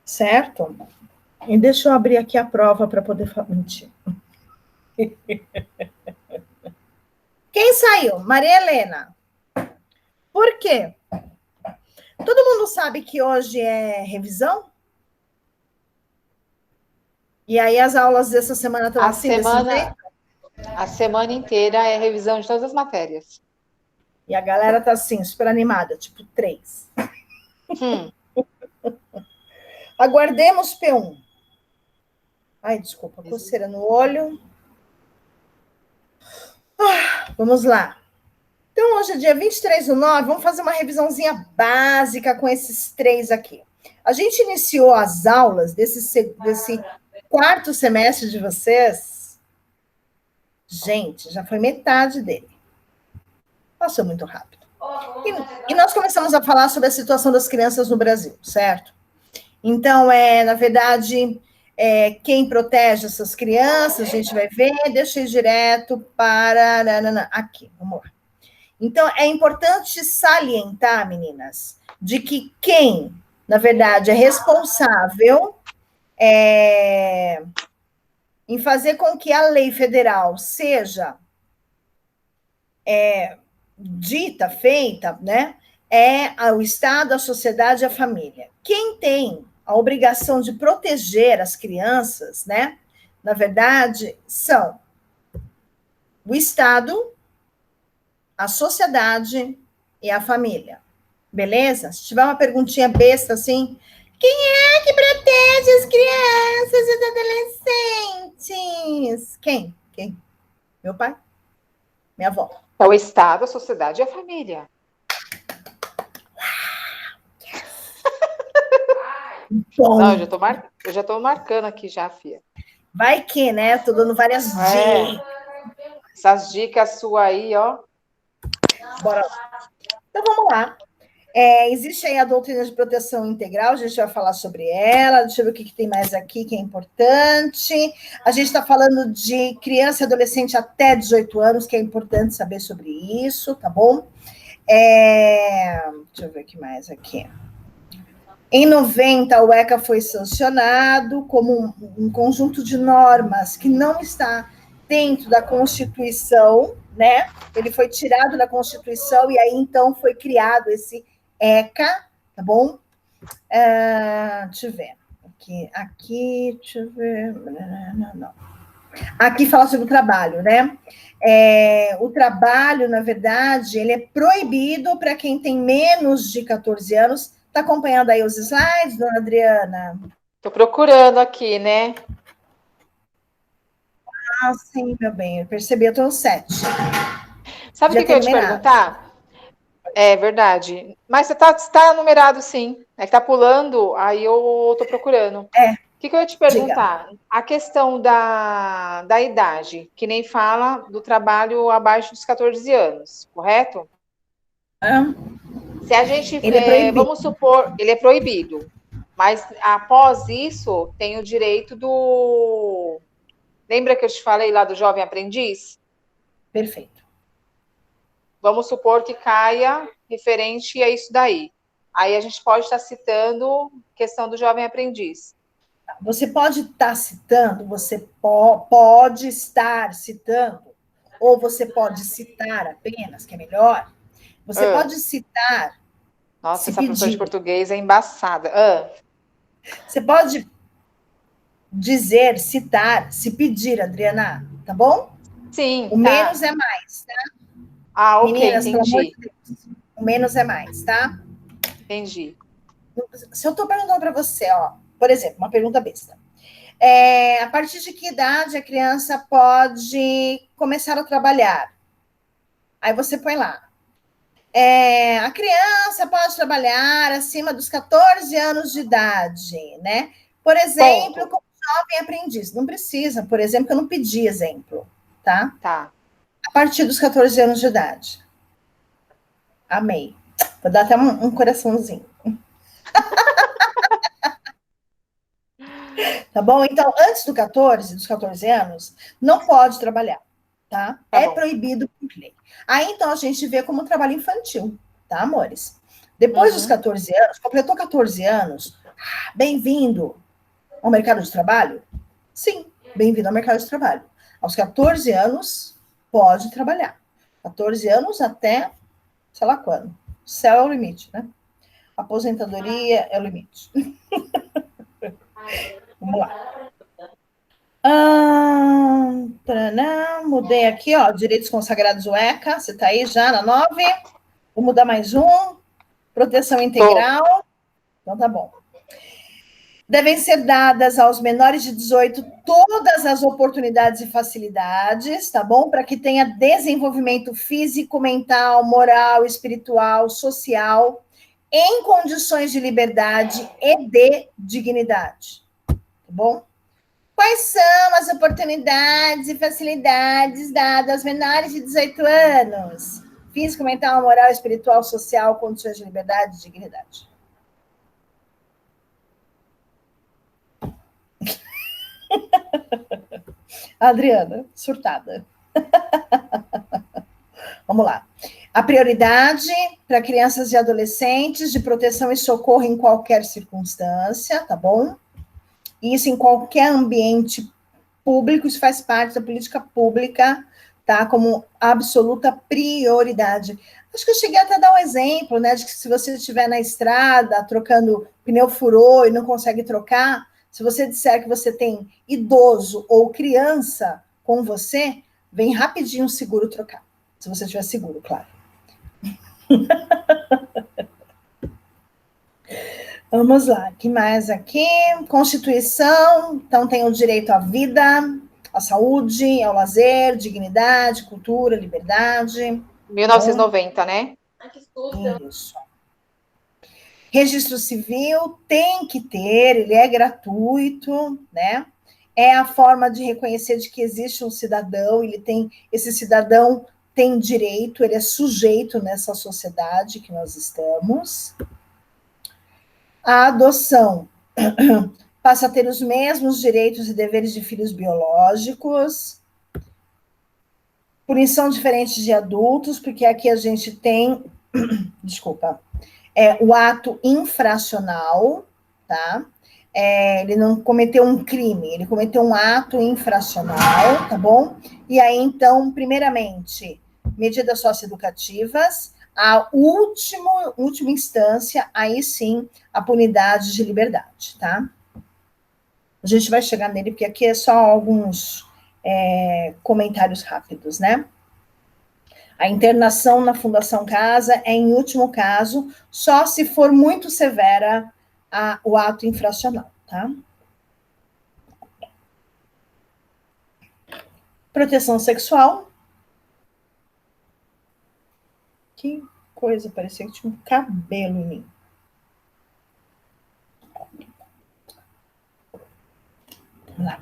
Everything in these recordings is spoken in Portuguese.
certo? E deixa eu abrir aqui a prova para poder mentir. Quem saiu? Maria Helena. Por quê? Todo mundo sabe que hoje é revisão? E aí as aulas dessa semana estão assim, desse jeito? A semana inteira é revisão de todas as matérias. E a galera tá assim, super animada, tipo 3. Aguardemos P1. Ai, desculpa, coceira no olho. Vamos lá. Então, hoje é dia 23/9, vamos fazer uma revisãozinha básica com esses 3 aqui. A gente iniciou as aulas desse quarto semestre de vocês. Gente, já foi metade dele. Passou muito rápido. E nós começamos a falar sobre a situação das crianças no Brasil, certo? Então, na verdade, quem protege essas crianças, a gente vai ver, deixa eu ir direto para aqui, vamos lá. Então, é importante salientar, meninas, de que quem, na verdade, é responsável em fazer com que a lei federal seja dita, feita, né, é o Estado, a sociedade e a família. Quem tem a obrigação de proteger as crianças, né, na verdade, são o Estado, a sociedade e a família. Beleza? Se tiver uma perguntinha besta assim, quem é que protege as crianças e adolescentes? Quem? Meu pai? Minha avó. É o Estado, a sociedade e a família. Bom. Não, eu já tô marcando aqui já, Fia. Vai que, né? Tô dando várias dicas. Essas dicas suas aí, ó. Bora lá. Então, vamos lá. Existe aí a doutrina de proteção integral, a gente vai falar sobre ela, deixa eu ver o que tem mais aqui que é importante. A gente está falando de criança e adolescente até 18 anos, que é importante saber sobre isso, tá bom? Deixa eu ver o que mais aqui. Em 90, o ECA foi sancionado como um conjunto de normas que não está dentro da Constituição, né? Ele foi tirado da Constituição e aí, então, foi criado esse ECA, tá bom? Deixa eu ver. Aqui, deixa eu ver. Não. Aqui fala sobre o trabalho, né? O trabalho, na verdade, ele é proibido para quem tem menos de 14 anos. Está acompanhando aí os slides, dona Adriana? Estou procurando aqui, né? Ah, sim, meu bem, eu percebi, eu estou no 7. Sabe o que eu ia te perguntar? É verdade. Mas você tá numerado, sim. É que tá pulando, aí eu tô procurando. O que eu ia te perguntar? Diga. A questão da idade, que nem fala do trabalho abaixo dos 14 anos, correto? Se a gente, vamos supor, ele é proibido, mas após isso tem o direito do... Lembra que eu te falei lá do jovem aprendiz? Perfeito. Vamos supor que caia referente a isso daí. Aí a gente pode estar citando questão do jovem aprendiz. Você pode estar citando, você pode estar citando, ou você pode citar apenas, que é melhor. Você pode citar. Nossa, essa professora de português é embaçada. Você pode dizer, citar, se pedir, Adriana, tá bom? Sim. O menos é mais, tá? Ok, meninas, entendi. Pelo amor de Deus, o menos é mais, tá? Entendi. Se eu estou perguntando para você, ó, por exemplo, uma pergunta besta. A partir de que idade a criança pode começar a trabalhar? Aí você põe lá. A criança pode trabalhar acima dos 14 anos de idade, né? Por exemplo, como jovem aprendiz. Não precisa, por exemplo, que eu não pedi exemplo, tá? Tá. A partir dos 14 anos de idade. Amei. Vou dar até um coraçãozinho. Tá bom? Então, antes dos 14 anos, não pode trabalhar, tá? É proibido por lei. Aí, então, a gente vê como trabalho infantil, tá, amores? Depois dos 14 anos, completou 14 anos, Bem-vindo ao mercado de trabalho? Sim, bem-vindo ao mercado de trabalho. Aos 14 anos, pode trabalhar. 14 anos até, sei lá quando. O céu é o limite, né? Aposentadoria é o limite. Vamos lá. Mudei aqui, ó, direitos consagrados UECA. Você está aí já na 9? Vou mudar mais um. Proteção integral. Então tá bom. Devem ser dadas aos menores de 18 todas as oportunidades e facilidades, tá bom? Para que tenha desenvolvimento físico, mental, moral, espiritual, social, em condições de liberdade e de dignidade, tá bom? Quais são as oportunidades e facilidades dadas aos menores de 18 anos? Físico, mental, moral, espiritual, social, condições de liberdade e dignidade. Adriana, surtada. Vamos lá. A prioridade para crianças e adolescentes de proteção e socorro em qualquer circunstância, tá bom? Isso em qualquer ambiente público, isso faz parte da política pública, tá? Como absoluta prioridade. Acho que eu cheguei até a dar um exemplo, né? De que se você estiver na estrada, trocando pneu furou e não consegue trocar, se você disser que você tem idoso ou criança com você, vem rapidinho o seguro trocar. Se você tiver seguro, claro. Vamos lá, o que mais aqui? Constituição, então tem o direito à vida, à saúde, ao lazer, dignidade, cultura, liberdade. 1990, né? Isso. Registro civil tem que ter, ele é gratuito, né? É a forma de reconhecer de que existe um cidadão, esse cidadão tem direito, ele é sujeito nessa sociedade que nós estamos. A adoção passa a ter os mesmos direitos e deveres de filhos biológicos. Punição diferente de adultos, porque aqui a gente tem, desculpa, o ato infracional, tá? Ele não cometeu um crime, ele cometeu um ato infracional, tá bom? E aí, então, primeiramente, medidas socioeducativas, a última instância, aí sim, a punidade de liberdade, tá? A gente vai chegar nele, porque aqui é só alguns comentários rápidos, né? A internação na Fundação Casa é, em último caso, só se for muito severa o ato infracional, tá? Proteção sexual. Que coisa, parecia que tinha um cabelo em mim. Vamos lá.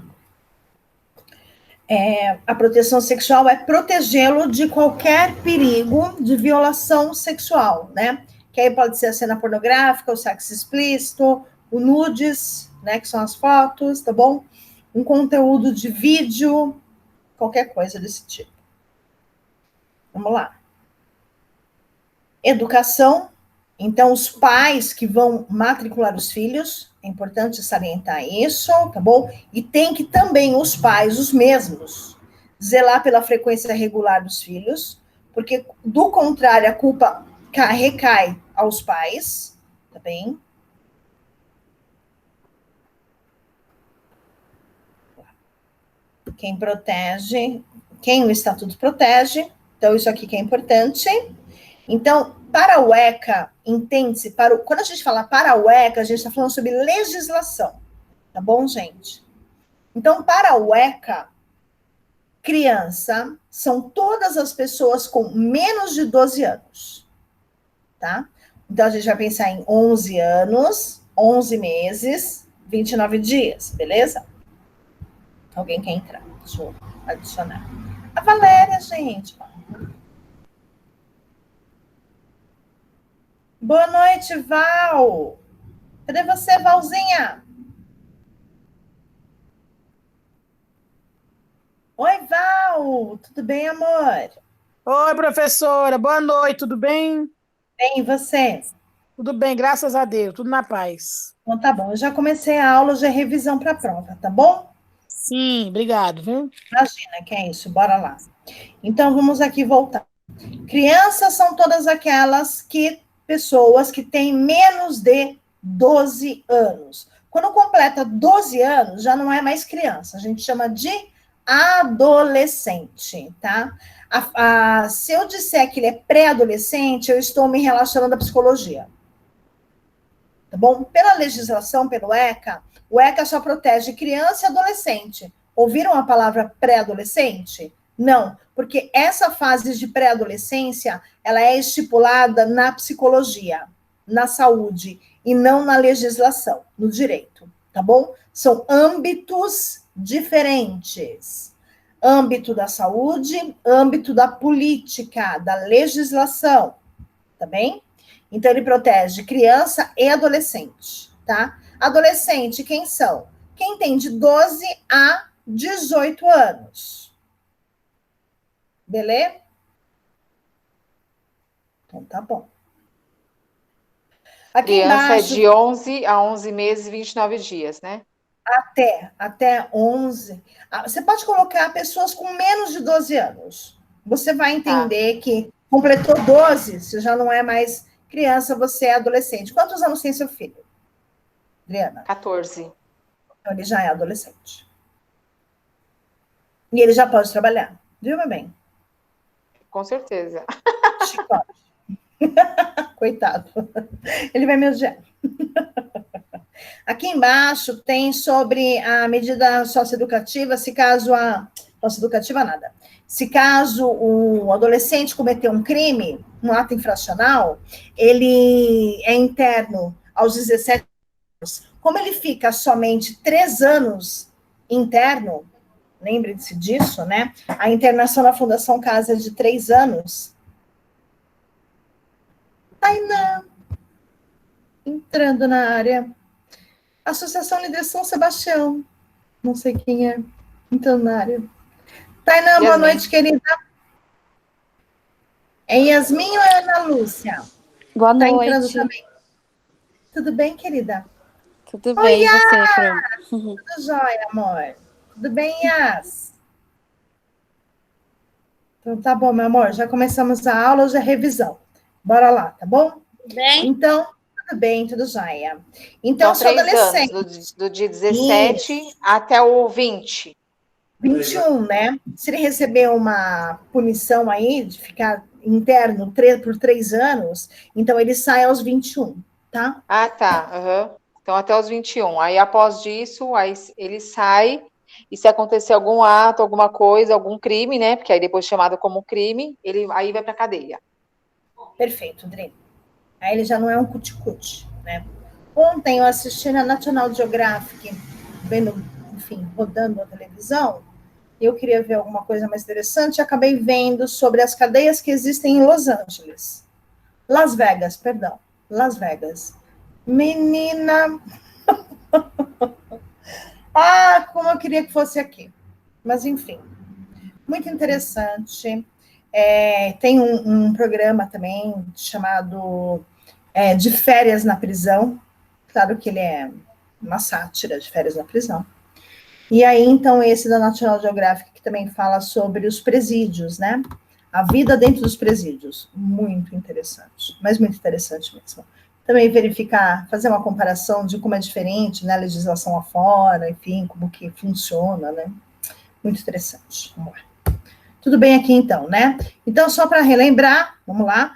A proteção sexual é protegê-lo de qualquer perigo de violação sexual, né? Que aí pode ser a cena pornográfica, o sexo explícito, o nudes, né? Que são as fotos, tá bom? Um conteúdo de vídeo, qualquer coisa desse tipo. Vamos lá. Educação. Então, os pais que vão matricular os filhos, é importante salientar isso, tá bom? E tem que também os pais, os mesmos, zelar pela frequência regular dos filhos, porque, do contrário, a culpa recai aos pais, tá bem? Quem protege, quem o Estatuto protege, então isso aqui que é importante. Então, para o ECA, entende-se, quando a gente fala para o ECA, a gente está falando sobre legislação, tá bom, gente? Então, para o ECA, criança são todas as pessoas com menos de 12 anos, tá? Então, a gente vai pensar em 11 anos, 11 meses, 29 dias, beleza? Alguém quer entrar? Deixa eu adicionar. A Valéria, gente. Boa noite, Val. Cadê você, Valzinha? Oi, Val. Tudo bem, amor? Oi, professora. Boa noite, tudo bem? Bem, e você? Tudo bem, graças a Deus, tudo na paz. Então, tá bom. Eu já comecei a aula, já é revisão para a prova, tá bom? Sim, obrigado, viu? Imagina que é isso, bora lá. Então, vamos aqui voltar. Crianças são todas aquelas pessoas que têm menos de 12 anos. Quando completa 12 anos, já não é mais criança, a gente chama de adolescente, tá? Se eu disser que ele é pré-adolescente, eu estou me relacionando à psicologia. Tá bom? Pela legislação, pelo ECA, o ECA só protege criança e adolescente. Ouviram a palavra pré-adolescente? Não, porque essa fase de pré-adolescência, ela é estipulada na psicologia, na saúde, e não na legislação, no direito, tá bom? São âmbitos diferentes. Âmbito da saúde, âmbito da política, da legislação, tá bem? Então, ele protege criança e adolescente, tá? Adolescente, quem são? Quem tem de 12 a 18 anos. Beleza? Então, tá bom. Aqui criança embaixo, é de 11 a 11 meses e 29 dias, né? Até 11. Você pode colocar pessoas com menos de 12 anos. Você vai entender que completou 12, você já não é mais criança, você é adolescente. Quantos anos tem seu filho, Adriana? 14. Então, ele já é adolescente. E ele já pode trabalhar, viu, meu bem? Com certeza. Chicote. Coitado. Ele vai me odiar. Aqui embaixo tem sobre a medida socioeducativa, se caso a... Socioeducativa, nada. Se caso o adolescente cometeu um crime, um ato infracional, ele é interno aos 17 anos. Como ele fica somente 3 anos interno, lembre-se disso, né? A internação na Fundação Casa é de 3 anos. Tainá, entrando na área. Associação Líder São Sebastião. Não sei quem é. Entrando na área. Tainá, boa noite, querida. É Yasmin ou é Ana Lúcia? Boa noite. Tá entrando também. Tudo bem, querida? Tudo bem, e você, Fran? Tudo jóia, amor. Tudo bem, Yas? Então, tá bom, meu amor. Já começamos a aula, hoje é revisão. Bora lá, tá bom? Tudo bem? Então, tudo bem, tudo jóia. Então, sou 3 adolescente. anos, do dia 17 Isso. Até o 20. 21, né? Se ele receber uma punição aí, de ficar interno por 3 anos, então ele sai aos 21, tá? Ah, tá. Uhum. Então, até os 21. Aí, após disso, aí ele sai, e se acontecer algum ato, alguma coisa, algum crime, né? Porque aí depois chamado como crime, ele aí vai pra cadeia. Perfeito, Dri. Aí ele já não é um cuticute, né? Ontem eu assisti na National Geographic, vendo, enfim, rodando a televisão, eu queria ver alguma coisa mais interessante, e acabei vendo sobre as cadeias que existem em Los Angeles. Las Vegas, perdão. Las Vegas. Menina... como eu queria que fosse aqui. Mas, enfim. Muito interessante. Tem um programa também chamado De Férias na Prisão. Claro que ele é uma sátira de Férias na Prisão. E aí, então, esse da National Geographic, que também fala sobre os presídios, né? A vida dentro dos presídios. Muito interessante. Mas muito interessante mesmo. Também verificar, fazer uma comparação de como é diferente, né? A legislação lá fora, enfim, como que funciona, né? Muito interessante. Vamos lá. Tudo bem aqui, então, né? Então, só para relembrar, vamos lá.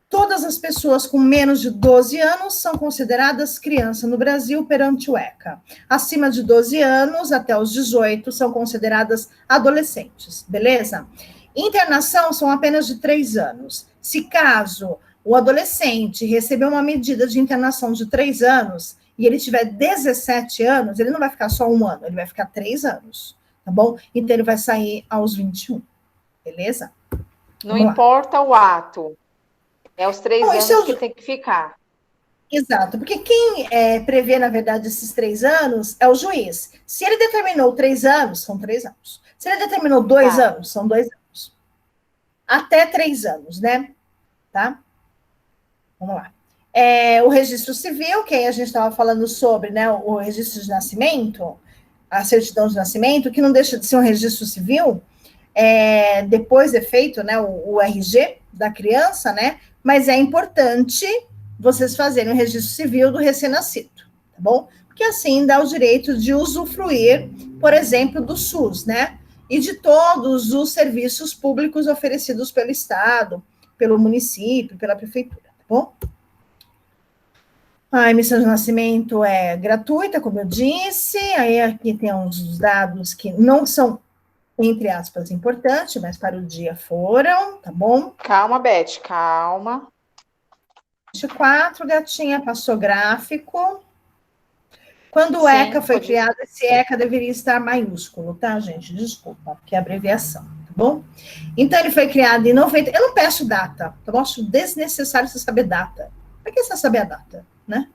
Todas as pessoas com menos de 12 anos são consideradas criança no Brasil perante o ECA. Acima de 12 anos, até os 18, são consideradas adolescentes, beleza? Internação são apenas de 3 anos. Se caso o adolescente receber uma medida de internação de 3 anos e ele tiver 17 anos, ele não vai ficar só 1 ano, ele vai ficar 3 anos, tá bom? Então, ele vai sair aos 21, beleza? Não importa o ato. É os 3 anos que tem que ficar. Exato, porque quem prevê, na verdade, esses 3 anos é o juiz. Se ele determinou 3 anos, são 3 anos. Se ele determinou 2 anos, são 2 anos. Até 3 anos, né? Tá? Vamos lá. O registro civil, que aí a gente estava falando sobre, né, o registro de nascimento, a certidão de nascimento, que não deixa de ser um registro civil, depois é feito, né, o RG da criança, né, mas é importante vocês fazerem o registro civil do recém-nascido, tá bom? Porque assim dá o direito de usufruir, por exemplo, do SUS, né, e de todos os serviços públicos oferecidos pelo Estado, pelo município, pela prefeitura, tá bom? A emissão de nascimento é gratuita, como eu disse, aí aqui tem uns dados que não são, entre aspas, importantes, mas para o dia foram, tá bom? Calma, Beth, calma. 24, gatinha, passou gráfico. Quando o ECA foi criado, esse ECA deveria estar maiúsculo, tá, gente? Desculpa, porque é abreviação, tá bom? Então, ele foi criado em 90. Eu não peço data, eu acho desnecessário você saber data. Para que você saber a data, né?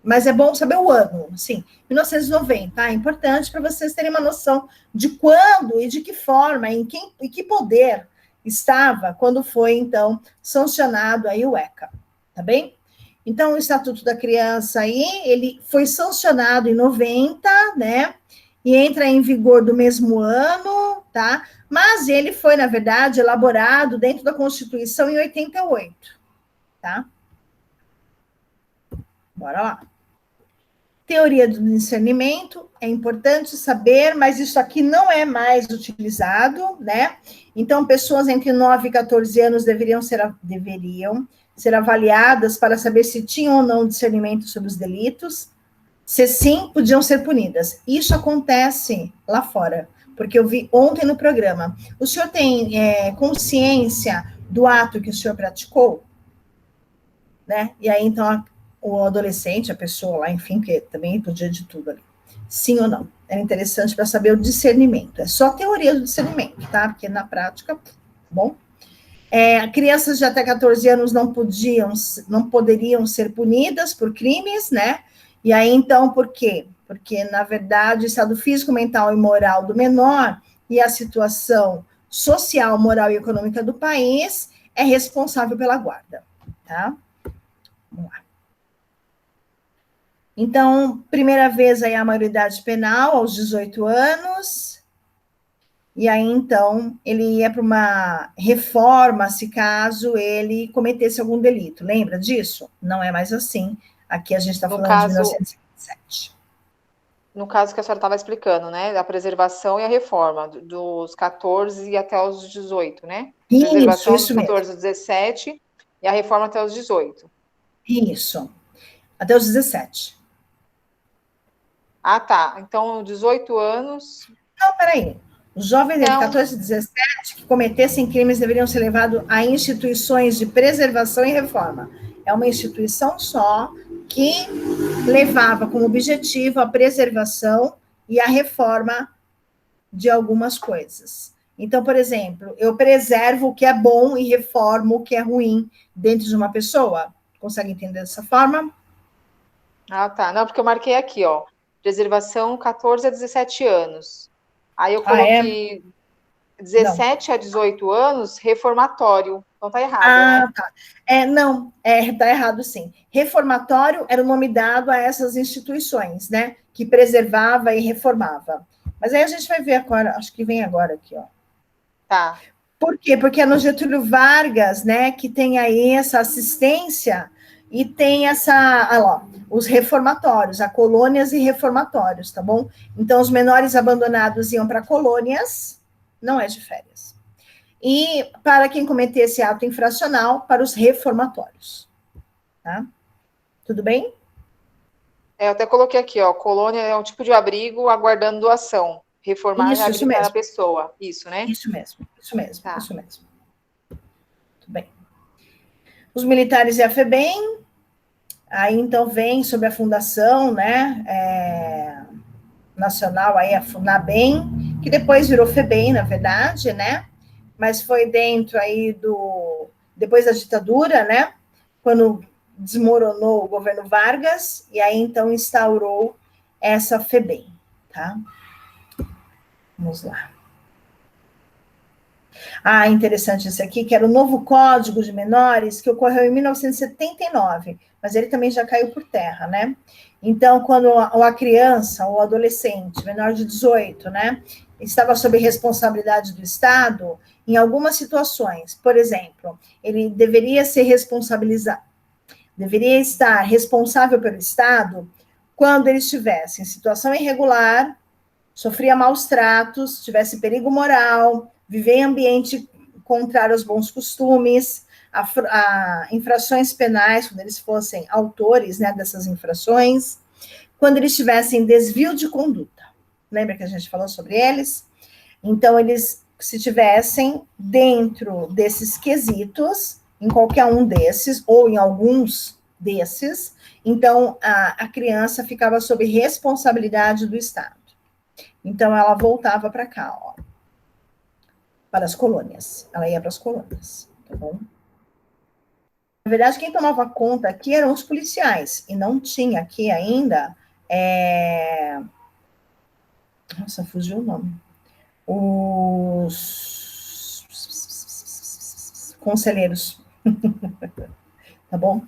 Mas é bom saber o ano, sim. 1990, é importante para vocês terem uma noção de quando e de que forma, em que poder estava quando foi, então, sancionado aí o ECA, tá bem? Então, o Estatuto da Criança aí, ele foi sancionado em 90, né? E entra em vigor do mesmo ano, tá? Mas ele foi, na verdade, elaborado dentro da Constituição em 88, tá? Bora lá. Teoria do discernimento, é importante saber, mas isso aqui não é mais utilizado, né? Então, pessoas entre 9 e 14 anos deveriam ser avaliadas para saber se tinham ou não discernimento sobre os delitos. Se sim, podiam ser punidas. Isso acontece lá fora, porque eu vi ontem no programa. O senhor tem consciência do ato que o senhor praticou? Né? E aí, então, o adolescente, a pessoa lá, enfim, que também podia de tudo ali. Sim ou não? Era interessante para saber o discernimento. É só a teoria do discernimento, tá? Porque na prática, bom. Crianças de até 14 anos não poderiam ser punidas por crimes, né? E aí, então, por quê? Porque, na verdade, o estado físico, mental e moral do menor e a situação social, moral e econômica do país é responsável pela guarda, tá? Vamos lá. Então, primeira vez aí a maioridade penal, aos 18 anos, e aí, então, ele ia para uma reforma, se caso ele cometesse algum delito. Lembra disso? Não é mais assim. Aqui a gente está falando de 1957. No caso que a senhora estava explicando, né? Da preservação e a reforma, dos 14 até os 18, né? Preservação Isso dos 14 aos mesmo. 17 e a reforma até os 18. Isso. Até os 17. Ah, tá. Então, 18 anos. Não, peraí. Os jovens entre 14 e 17 que cometessem crimes deveriam ser levados a instituições de preservação e reforma. É uma instituição só que levava como objetivo a preservação e a reforma de algumas coisas. Então, por exemplo, eu preservo o que é bom e reformo o que é ruim dentro de uma pessoa. Consegue entender dessa forma? Ah, tá. Não, porque eu marquei aqui, ó. Preservação 14 a 17 anos. Aí eu coloquei 17 a 18 anos, reformatório. Então tá errado, né? Tá. Não, tá errado sim. Reformatório era o nome dado a essas instituições, né? Que preservava e reformava. Mas aí a gente vai ver agora, acho que vem agora aqui, ó. Tá. Por quê? Porque é no Getúlio Vargas, né, que tem aí essa assistência e tem os reformatórios, a colônias e reformatórios, tá bom? Então, os menores abandonados iam para colônias, não é de férias. E para quem cometesse ato infracional, para os reformatórios. Tá? Tudo bem? Eu até coloquei aqui, ó. Colônia é um tipo de abrigo aguardando doação. Reformar e reabilitar a pessoa. Isso, né? Isso mesmo. Tá. Isso mesmo. Tudo bem. Os militares e a FEBEM, aí então vem sobre a fundação, né, nacional, aí a FUNABEM, que depois virou FEBEM, na verdade, né, mas foi dentro aí depois da ditadura, né, quando desmoronou o governo Vargas, e aí então instaurou essa FEBEM, tá? Vamos lá. Ah, interessante esse aqui, que era o novo Código de Menores, que ocorreu em 1979, mas ele também já caiu por terra, né? Então, quando a criança ou adolescente, menor de 18, né, estava sob responsabilidade do Estado, em algumas situações, por exemplo, ele deveria ser responsabilizado, deveria estar responsável pelo Estado quando ele estivesse em situação irregular, sofria maus tratos, tivesse perigo moral, viver em ambiente contrário aos bons costumes, a infrações penais, quando eles fossem autores, né, dessas infrações, quando eles tivessem desvio de conduta. Lembra que a gente falou sobre eles? Então, eles, se tivessem dentro desses quesitos, em qualquer um desses, ou em alguns desses, então a criança ficava sob responsabilidade do Estado. Então, ela voltava para cá, ó, para as colônias. Ela ia para as colônias, tá bom? Na verdade, quem tomava conta aqui eram os policiais, e não tinha aqui ainda. Nossa, fugiu o nome. Os conselheiros. Tá bom?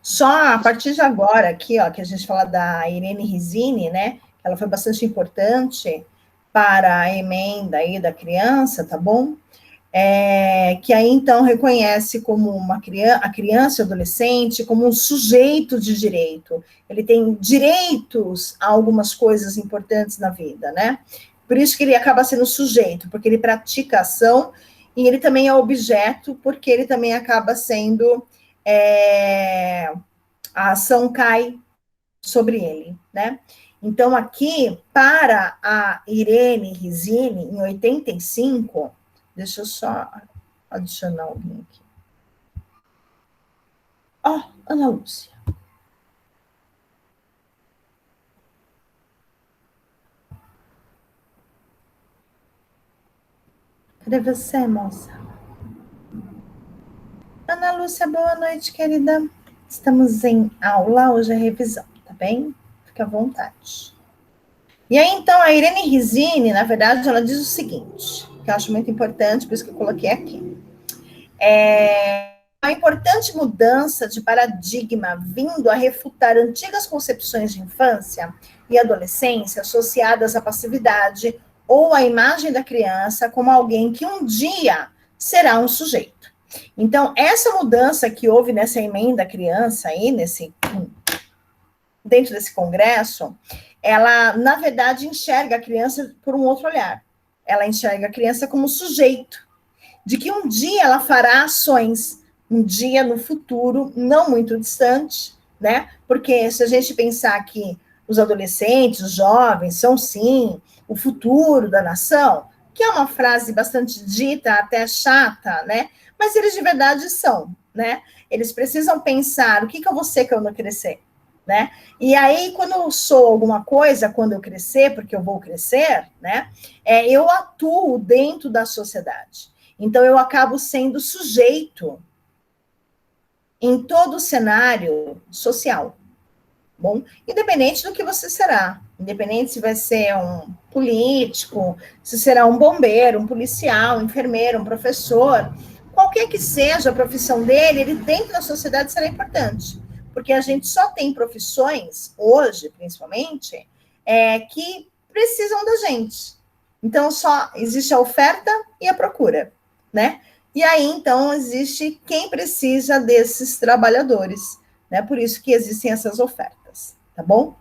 Só a partir de agora, aqui, ó, que a gente fala da Irene Rizzini, né? Ela foi bastante importante para a emenda aí da criança, tá bom? Que aí, então, reconhece como a criança e adolescente como um sujeito de direito. Ele tem direitos a algumas coisas importantes na vida, né? Por isso que ele acaba sendo sujeito, porque ele pratica ação e ele também é objeto, porque ele também acaba sendo... a ação cai sobre ele, né? Então, aqui, para a Irene Rizzini, em 85, deixa eu só adicionar alguém aqui. Ó, Ana Lúcia. Cadê você, moça? Ana Lúcia, boa noite, querida. Estamos em aula, hoje é revisão, tá bem? Fica à vontade. E aí, então, a Irene Rizzini, na verdade, ela diz o seguinte, que eu acho muito importante, por isso que eu coloquei aqui. Uma importante mudança de paradigma vindo a refutar antigas concepções de infância e adolescência associadas à passividade ou à imagem da criança como alguém que um dia será um sujeito. Então, essa mudança que houve nessa emenda criança aí, dentro desse congresso, ela, na verdade, enxerga a criança por um outro olhar. Ela enxerga a criança como sujeito, de que um dia ela fará ações, um dia no futuro, não muito distante, né? Porque se a gente pensar que os adolescentes, os jovens, são sim o futuro da nação, que é uma frase bastante dita, até chata, né? Mas eles de verdade são, né? Eles precisam pensar o que eu vou ser quando eu crescer, né? E aí, quando eu sou alguma coisa, quando eu crescer, porque eu vou crescer, né? Eu atuo dentro da sociedade. Então, eu acabo sendo sujeito em todo o cenário social. Bom, independente do que você será, independente se vai ser um político, se será um bombeiro, um policial, um enfermeiro, um professor, qualquer que seja a profissão dele, ele dentro da sociedade será importante. Porque a gente só tem profissões, hoje, principalmente, que precisam da gente. Então, só existe a oferta e a procura, né? E aí, então, existe quem precisa desses trabalhadores, né? Por isso que existem essas ofertas, tá bom?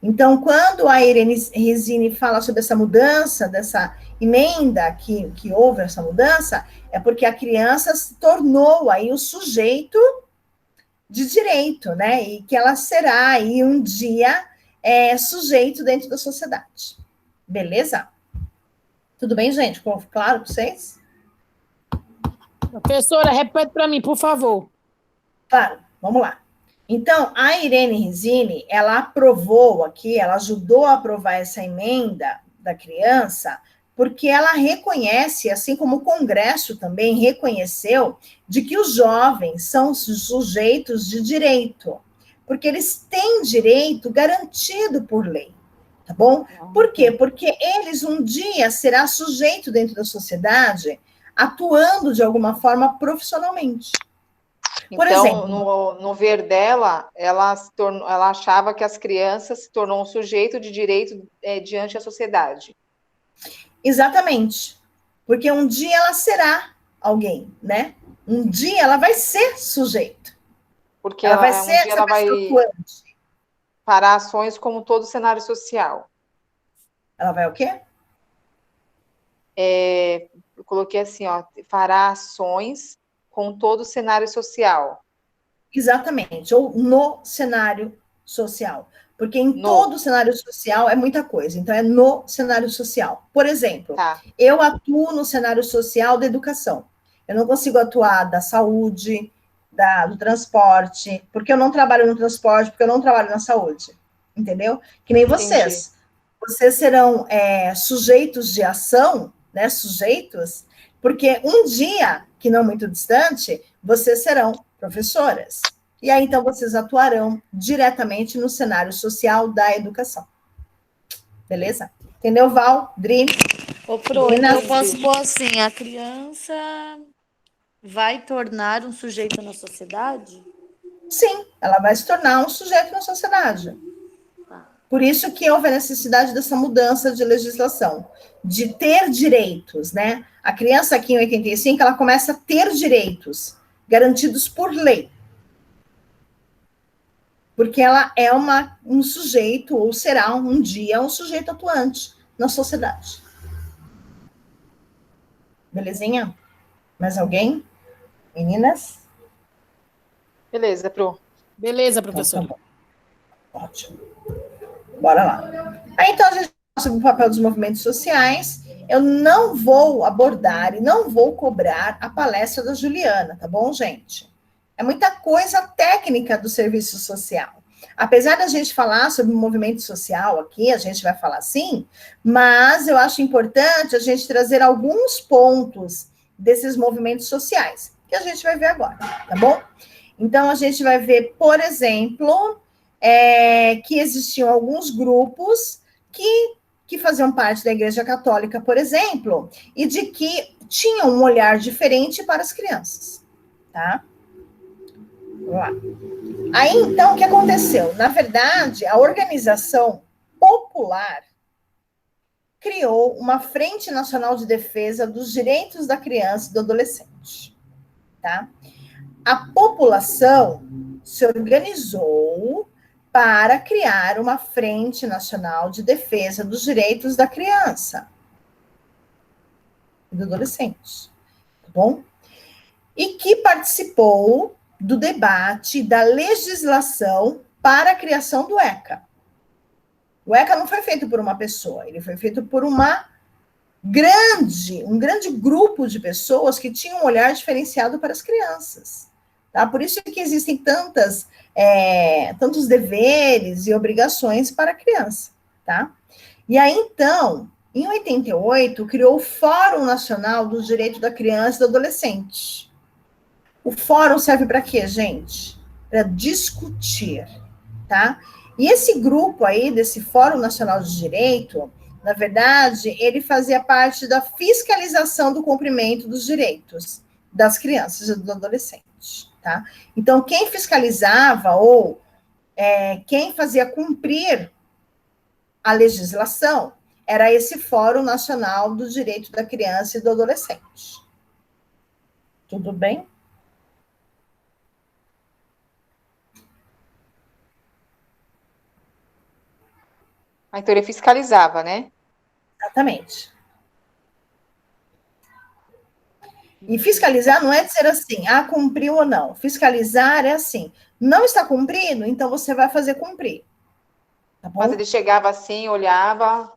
Então, quando a Irene Rizzini fala sobre essa mudança, dessa emenda que houve essa mudança, é porque a criança se tornou aí o sujeito de direito, né? E que ela será aí um dia sujeito dentro da sociedade. Beleza? Tudo bem, gente? Ficou claro para vocês? Professora, repete para mim, por favor. Claro, vamos lá. Então, a Irene Rizzini, ela aprovou aqui, ela ajudou a aprovar essa emenda da criança, porque ela reconhece, assim como o Congresso também reconheceu, de que os jovens são sujeitos de direito, porque eles têm direito garantido por lei, tá bom? Por quê? Porque eles um dia será sujeito dentro da sociedade atuando de alguma forma profissionalmente. Por então, exemplo, no ver dela, ela achava que as crianças se tornou um sujeito de direito diante da sociedade. Exatamente. Porque um dia ela será alguém, né? Um dia ela vai ser sujeito. Porque ela vai ser um dia ela vai atuante. para ações como todo o cenário social. Ela vai o quê? Eu coloquei assim, ó, fará ações com todo o cenário social. Exatamente, ou no cenário social. Porque em todo o cenário social é muita coisa. Então, é no cenário social. Por exemplo, eu atuo no cenário social da educação. Eu não consigo atuar da saúde, do transporte, porque eu não trabalho no transporte, porque eu não trabalho na saúde. Entendeu? Que nem vocês. Entendi. Vocês serão sujeitos de ação, né? Sujeitos, porque um dia, que não muito distante, vocês serão professoras. E aí, então, vocês atuarão diretamente no cenário social da educação. Beleza? Entendeu, Val? Dri? Ô, Pro, então eu posso pôr assim, a criança vai tornar um sujeito na sociedade? Sim, ela vai se tornar um sujeito na sociedade. Por isso que houve a necessidade dessa mudança de legislação, de ter direitos, né? A criança aqui em 85, ela começa a ter direitos garantidos por lei. Porque ela é um sujeito, ou será um dia um sujeito atuante na sociedade. Belezinha? Mais alguém? Meninas? Beleza, Pro. Beleza, professora. Então, tá bom. Ótimo. Bora lá. Aí, então, a gente fala sobre o papel dos movimentos sociais. Eu não vou abordar e não vou cobrar a palestra da Juliana, tá bom, gente? É muita coisa técnica do serviço social. Apesar da gente falar sobre o movimento social aqui, a gente vai falar sim, mas eu acho importante a gente trazer alguns pontos desses movimentos sociais, que a gente vai ver agora, tá bom? Então, a gente vai ver, por exemplo, que existiam alguns grupos que faziam parte da Igreja Católica, por exemplo, e de que tinham um olhar diferente para as crianças, tá? Vamos lá. Aí, então, o que aconteceu? Na verdade, a organização popular criou uma Frente Nacional de Defesa dos Direitos da Criança e do Adolescente, tá? A população se organizou para criar uma Frente Nacional de Defesa dos Direitos da Criança e do Adolescente, tá bom? E que participou do debate da legislação para a criação do ECA. O ECA não foi feito por uma pessoa, ele foi feito por um grande grupo de pessoas que tinham um olhar diferenciado para as crianças. Tá? Por isso que existem tantos deveres e obrigações para a criança. Tá? E aí, então, em 88, criou o Fórum Nacional dos Direitos da Criança e do Adolescente. O fórum serve para quê, gente? Para discutir, tá? E esse grupo aí, desse Fórum Nacional de Direito, na verdade, ele fazia parte da fiscalização do cumprimento dos direitos das crianças e dos adolescentes, tá? Então, quem fiscalizava ou quem fazia cumprir a legislação era esse Fórum Nacional do Direito da Criança e do Adolescente. Tudo bem? Então ele fiscalizava, né? Exatamente. E fiscalizar não é dizer assim, cumpriu ou não. Fiscalizar é assim, não está cumprindo, então você vai fazer cumprir. Tá bom? Mas ele chegava assim, olhava...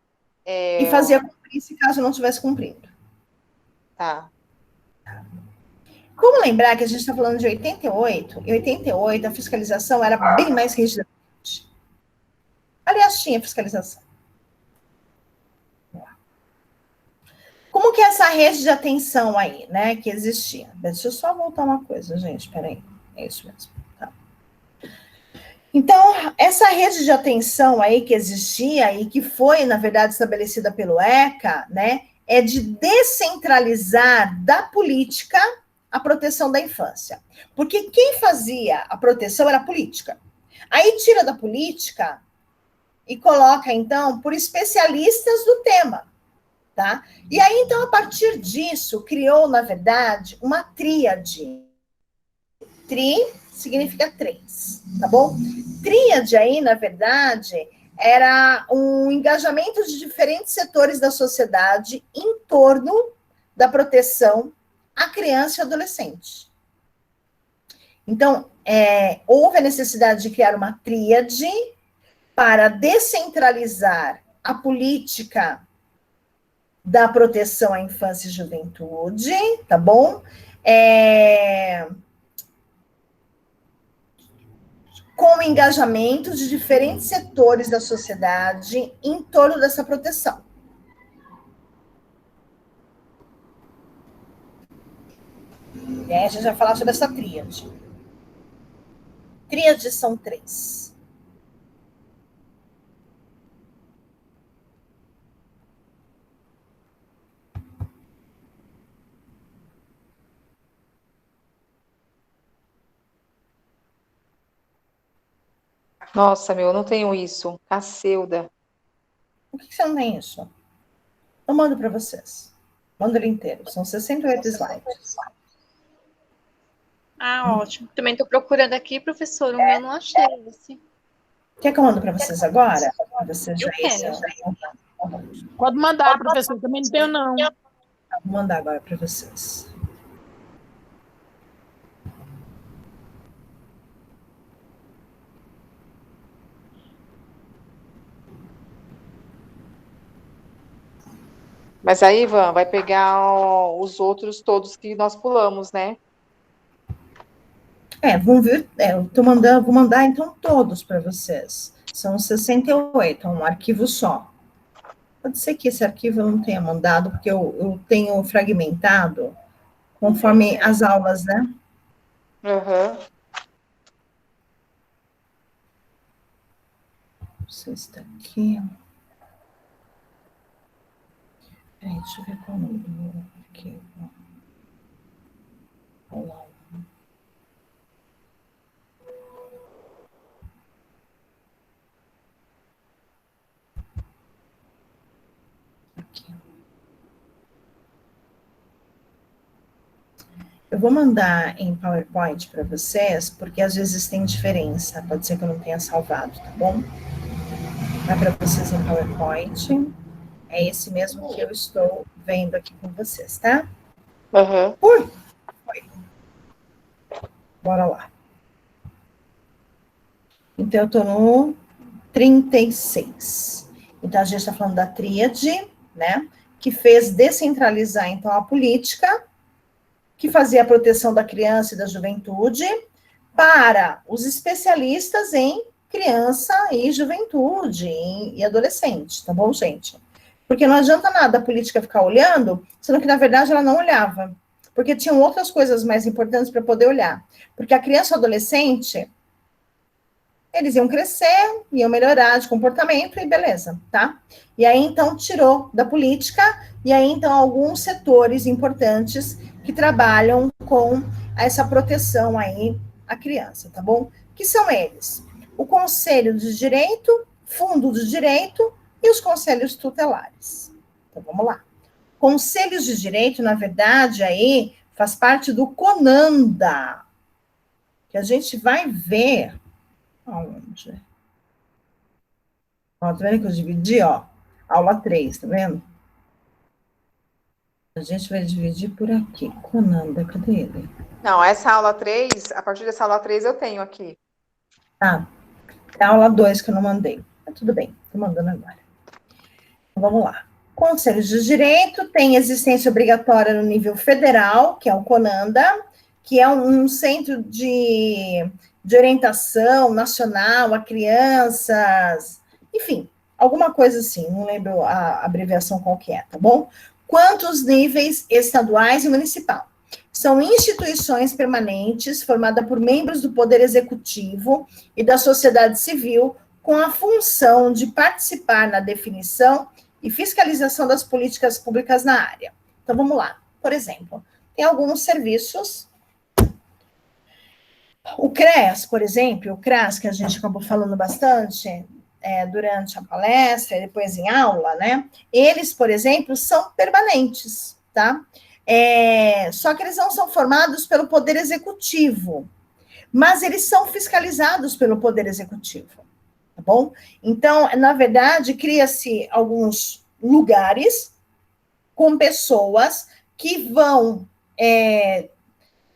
E fazia cumprir se caso não estivesse cumprindo. Tá. Como lembrar que a gente está falando de 88? Em 88, a fiscalização era bem mais rígida. Aliás, tinha fiscalização. Como que é essa rede de atenção aí, né, que existia? Deixa eu só voltar uma coisa, gente, peraí. É isso mesmo. Tá. Então, essa rede de atenção aí que existia e que foi, na verdade, estabelecida pelo ECA, né, é de descentralizar da política a proteção da infância. Porque quem fazia a proteção era a política. Aí tira da política e coloca, então, por especialistas do tema, tá? E aí, então, a partir disso, criou, na verdade, uma tríade. Tri significa 3, tá bom? Tríade aí, na verdade, era um engajamento de diferentes setores da sociedade em torno da proteção à criança e adolescente. Então, houve a necessidade de criar uma tríade para descentralizar a política da proteção à infância e juventude, tá bom? Com o engajamento de diferentes setores da sociedade em torno dessa proteção. E aí a gente vai falar sobre essa tríade. Tríades são 3. Nossa, eu não tenho isso. Cacilda. Por que você não tem isso? Eu mando para vocês. Mando ele inteiro. São 68 slides. Ótimo. Também estou procurando aqui, professor. O meu não achei esse. Quer que eu mando para vocês agora? Vocês já Pode mandar, professor. Também não tenho, não. Vou mandar agora para vocês. Mas aí, Ivan, vai pegar os outros todos que nós pulamos, né? Vamos ver. Vou mandar então todos para vocês. São 68, é um arquivo só. Pode ser que esse arquivo eu não tenha mandado, porque eu tenho fragmentado conforme as aulas, né? Uhum. Você está aqui. Deixa eu ver qual é o nome do arquivo. Olá. Aqui. Eu vou mandar em PowerPoint para vocês, porque às vezes tem diferença. Pode ser que eu não tenha salvado, tá bom? Vai para vocês em PowerPoint. É esse mesmo que eu estou vendo aqui com vocês, tá? Uhum. Foi. Bora lá. Então, eu estou no 36. Então, a gente está falando da tríade, né? Que fez descentralizar, então, a política, que fazia a proteção da criança e da juventude, para os especialistas em criança e juventude e adolescente, tá bom, gente? Porque não adianta nada a política ficar olhando, sendo que, na verdade, ela não olhava. Porque tinham outras coisas mais importantes para poder olhar. Porque a criança e o adolescente, eles iam crescer, iam melhorar de comportamento e beleza, tá? E aí, então, tirou da política, e aí, então, alguns setores importantes que trabalham com essa proteção aí à criança, tá bom? Que são eles? O Conselho de Direito, Fundo de Direito e os conselhos tutelares. Então, vamos lá. Conselhos de direito, na verdade, aí faz parte do CONANDA, que a gente vai ver aonde? Ó, tá vendo que eu dividi, ó? Aula 3, tá vendo? A gente vai dividir por aqui. CONANDA, cadê ele? Não, essa aula 3, a partir dessa aula 3 eu tenho aqui. Ah, é a aula 2 que eu não mandei. Mas tudo bem, tô mandando agora. Vamos lá. Conselhos de Direito tem existência obrigatória no nível federal, que é o CONANDA, que é um centro de orientação nacional a crianças, enfim, alguma coisa assim, não lembro a abreviação qual que é, tá bom? Quanto os níveis estaduais e municipal. São instituições permanentes formadas por membros do Poder Executivo e da sociedade civil com a função de participar na definição e fiscalização das políticas públicas na área. Então, vamos lá. Por exemplo, tem alguns serviços. O CREAS, por exemplo, o CRAS, que a gente acabou falando bastante durante a palestra e depois em aula, né? Eles, por exemplo, são permanentes, tá? Só que eles não são formados pelo Poder Executivo, mas eles são fiscalizados pelo Poder Executivo, tá bom? Então, na verdade, cria-se alguns lugares com pessoas que vão,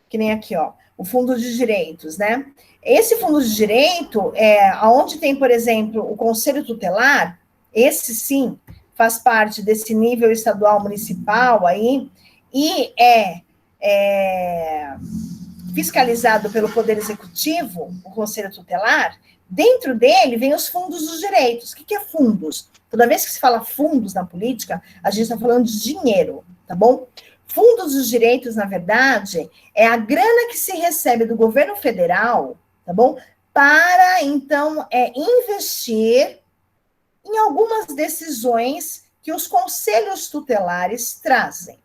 que nem aqui, ó, o Fundo de Direitos, né? Esse Fundo de Direito, onde tem, por exemplo, o Conselho Tutelar, esse sim faz parte desse nível estadual municipal aí, e fiscalizado pelo Poder Executivo, o Conselho Tutelar. Dentro dele vem os fundos dos direitos. O que é fundos? Toda vez que se fala fundos na política, a gente está falando de dinheiro, tá bom? Fundos dos direitos, na verdade, é a grana que se recebe do governo federal, tá bom? Para, então, investir em algumas decisões que os conselhos tutelares trazem.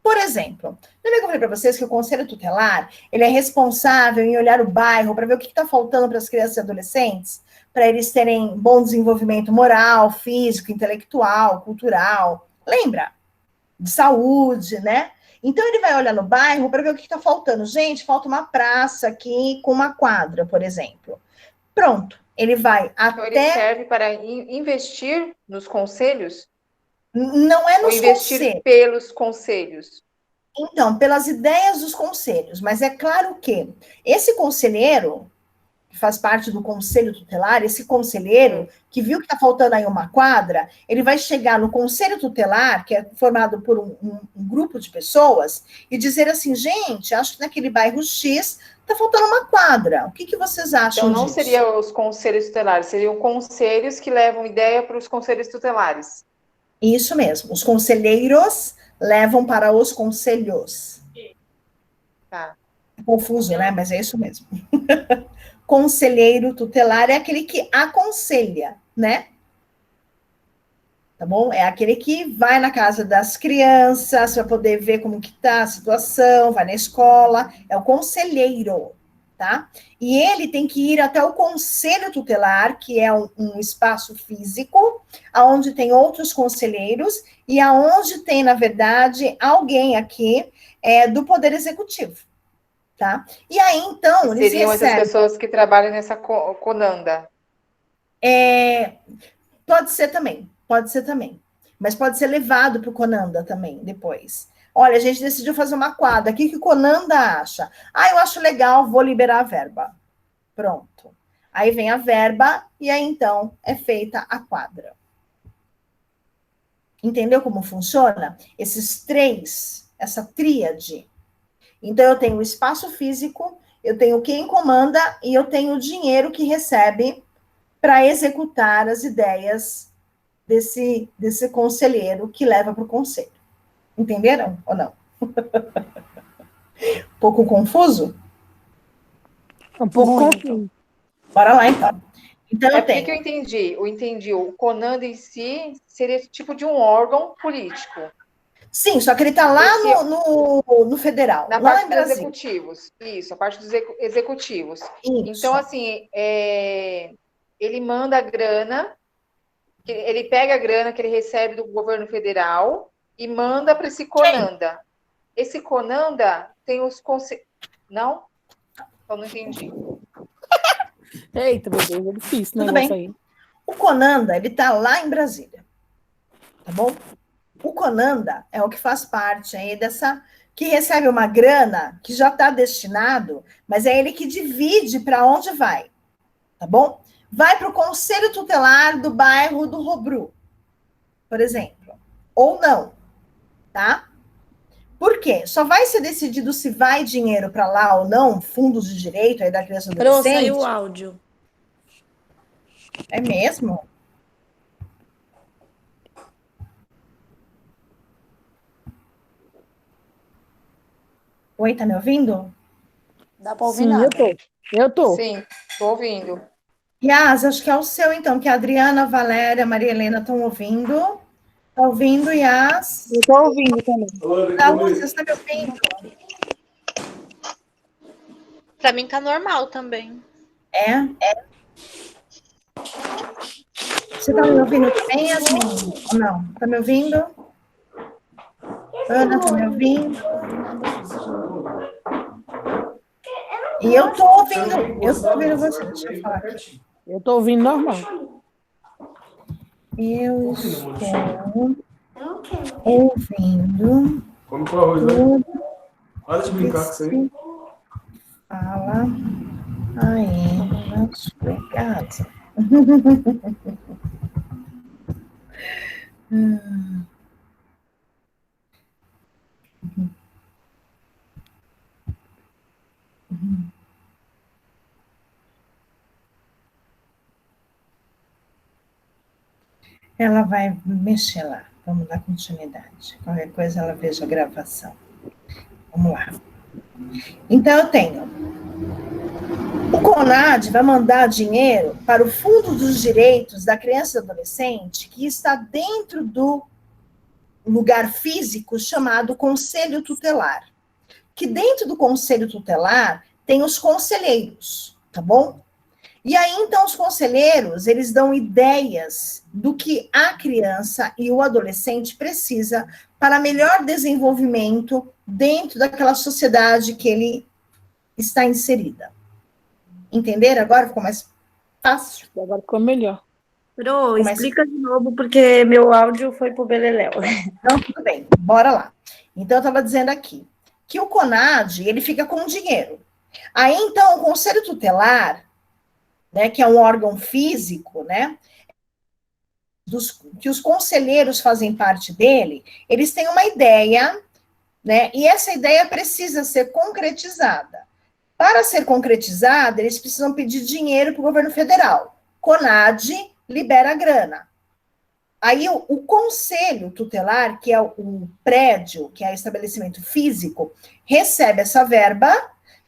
Por exemplo, lembra que eu falei para vocês que o Conselho Tutelar, ele é responsável em olhar o bairro para ver o que está faltando para as crianças e adolescentes, para eles terem bom desenvolvimento moral, físico, intelectual, cultural, lembra? De saúde, né? Então, ele vai olhar no bairro para ver o que está faltando. Gente, falta uma praça aqui com uma quadra, por exemplo. Pronto, ele vai então, ele serve para investir nos conselhos? Não é nos investir pelos conselhos. Então, pelas ideias dos conselhos, mas é claro que esse conselheiro, que faz parte do conselho tutelar, esse conselheiro que viu que está faltando aí uma quadra, ele vai chegar no conselho tutelar, que é formado por um grupo de pessoas, e dizer assim, gente, acho que naquele bairro X está faltando uma quadra. O que vocês acham então, não disso? seriam os conselhos tutelares, seriam conselhos que levam ideia para os conselhos tutelares. Isso mesmo, os conselheiros levam para os conselhos. Tá. É confuso, né? Mas é isso mesmo. Conselheiro tutelar é aquele que aconselha, né? Tá bom? É aquele que vai na casa das crianças para poder ver como que tá a situação, vai na escola, é o conselheiro, tá? E ele tem que ir até o conselho tutelar, que é um espaço físico, aonde tem outros conselheiros e aonde tem, na verdade, alguém aqui do Poder Executivo, tá? E aí, então, eles seriam recebem... essas pessoas que trabalham nessa Conanda? Pode ser também, mas pode ser levado para o Conanda também, depois. Olha, a gente decidiu fazer uma quadra. O que o Conanda acha? Eu acho legal, vou liberar a verba. Pronto. Aí vem a verba e aí, então, é feita a quadra. Entendeu como funciona? Esses três, essa tríade. Então, eu tenho o espaço físico, eu tenho quem comanda e eu tenho o dinheiro que recebe para executar as ideias desse conselheiro que leva para o conselho. Entenderam ou não? Um pouco confuso? Um pouco confuso. Bora lá, então. Então, que eu entendi. O Conanda em si seria tipo de um órgão político. Sim, só que ele está lá no federal. Na lá parte dos executivos. Isso, a parte dos executivos. Isso. Então, assim, ele manda a grana, ele pega a grana que ele recebe do governo federal e manda para esse Conanda. Sim. Esse Conanda tem os conselhos. Não? Eu não entendi. Eita, meu Deus, é difícil, né? Tudo bem. Aí. O Conanda, ele está lá em Brasília. Tá bom? O Conanda é o que faz parte aí dessa... que recebe uma grana que já está destinado, mas é ele que divide para onde vai. Tá bom? Vai para o Conselho Tutelar do bairro do Robru, por exemplo. Ou não. Tá? Por quê? Só vai ser decidido se vai dinheiro para lá ou não, fundos de direito aí da criança e do adolescente. Saiu o áudio. É mesmo? Oi, tá me ouvindo? Dá para ouvir nada. Eu tô. Sim, tô ouvindo. Yas, acho que é o seu, então, que a Adriana, a Valéria, a Maria Helena estão ouvindo. Tá ouvindo, Yas? Eu tô ouvindo também. Tá, você está me ouvindo? Pra mim tá normal também. É? Você tá me ouvindo também, Yasmin? Ou não? Tá me ouvindo? Ana, tá me ouvindo? E eu tô ouvindo você. Deixa eu falar aqui. Eu tô ouvindo normal. Eu estou ouvindo. Come com arroz, né? Para de brincar com isso aí. Fala aí na sua casa. Ela vai mexer lá. Vamos dar continuidade. Qualquer coisa ela veja a gravação. Vamos lá. Então, eu tenho. O CONAD vai mandar dinheiro para o Fundo dos Direitos da Criança e do Adolescente, que está dentro do lugar físico chamado Conselho Tutelar. Que dentro do Conselho Tutelar tem os conselheiros, tá bom? E aí, então, os conselheiros, eles dão ideias do que a criança e o adolescente precisa para melhor desenvolvimento dentro daquela sociedade que ele está inserida. Entenderam? Agora ficou mais fácil? Agora ficou melhor. Pro, explica de novo, porque meu áudio foi pro beleléu. Então, tudo bem, bora lá. Então, eu estava dizendo aqui que o CONAD, ele fica com dinheiro. Aí, então, o Conselho Tutelar, né, que é um órgão físico, né, que os conselheiros fazem parte dele, eles têm uma ideia, né, e essa ideia precisa ser concretizada. Para ser concretizada, eles precisam pedir dinheiro para o governo federal. CONAD libera a grana. Aí o conselho tutelar, que é o prédio, que é o estabelecimento físico, recebe essa verba,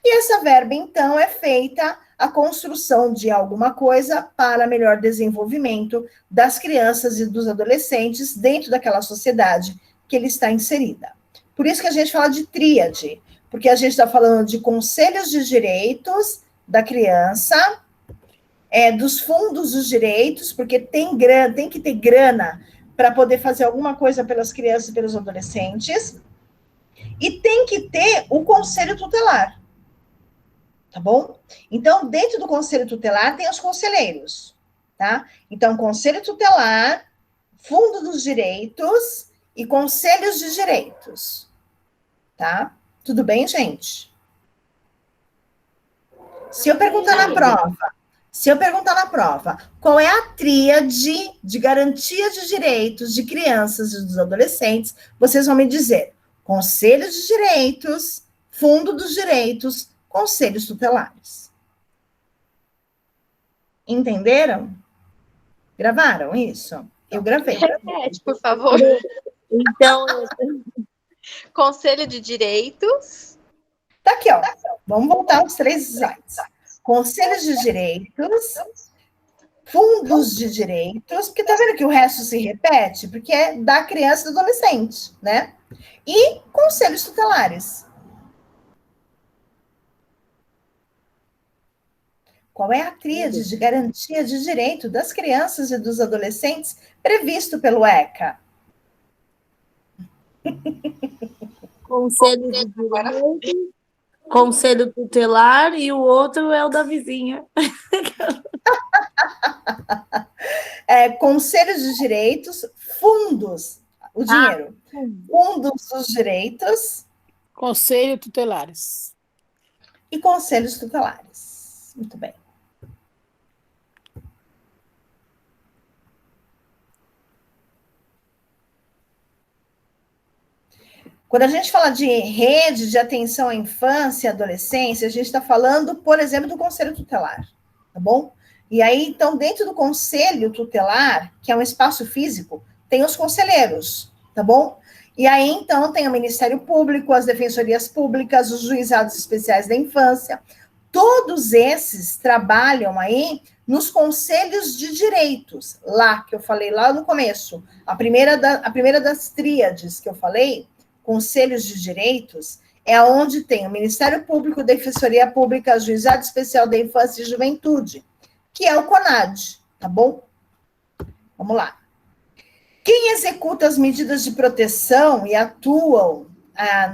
e essa verba, então, é feita a construção de alguma coisa para melhor desenvolvimento das crianças e dos adolescentes dentro daquela sociedade que ele está inserida. Por isso que a gente fala de tríade, porque a gente está falando de conselhos de direitos da criança, dos fundos dos direitos, porque tem que ter grana para poder fazer alguma coisa pelas crianças e pelos adolescentes, e tem que ter o conselho tutelar. Tá bom? Então, dentro do conselho tutelar tem os conselheiros, tá? Então, conselho tutelar, fundo dos direitos e conselhos de direitos, tá? Tudo bem, gente? Se eu perguntar na prova, qual é a tríade de garantia de direitos de crianças e dos adolescentes, vocês vão me dizer conselho de direitos, fundo dos direitos, conselhos tutelares. Entenderam? Gravaram isso? Eu gravei. Repete, por favor. Então, Conselho de Direitos. Tá aqui, ó. Vamos voltar aos 3 slides. Conselhos de direitos, fundos de direitos, porque tá vendo que o resto se repete? Porque é da criança e do adolescente, né? E conselhos tutelares. Qual é a tríade de garantia de direito das crianças e dos adolescentes previsto pelo ECA? conselho de direito, conselho tutelar e o outro é o da vizinha. Conselhos de direitos, fundos, o dinheiro. Fundos dos direitos. Conselho tutelares. E conselhos tutelares. Muito bem. Quando a gente fala de rede de atenção à infância e adolescência, a gente está falando, por exemplo, do conselho tutelar, tá bom? E aí, então, dentro do conselho tutelar, que é um espaço físico, tem os conselheiros, tá bom? E aí, então, tem o Ministério Público, as defensorias públicas, os juizados especiais da infância, todos esses trabalham aí nos conselhos de direitos, lá que eu falei lá no começo, a primeira das tríades que eu falei, conselhos de direitos, é onde tem o Ministério Público, Defensoria Pública, Juizado Especial da Infância e Juventude, que é o CONAD, tá bom? Vamos lá. Quem executa as medidas de proteção e atuam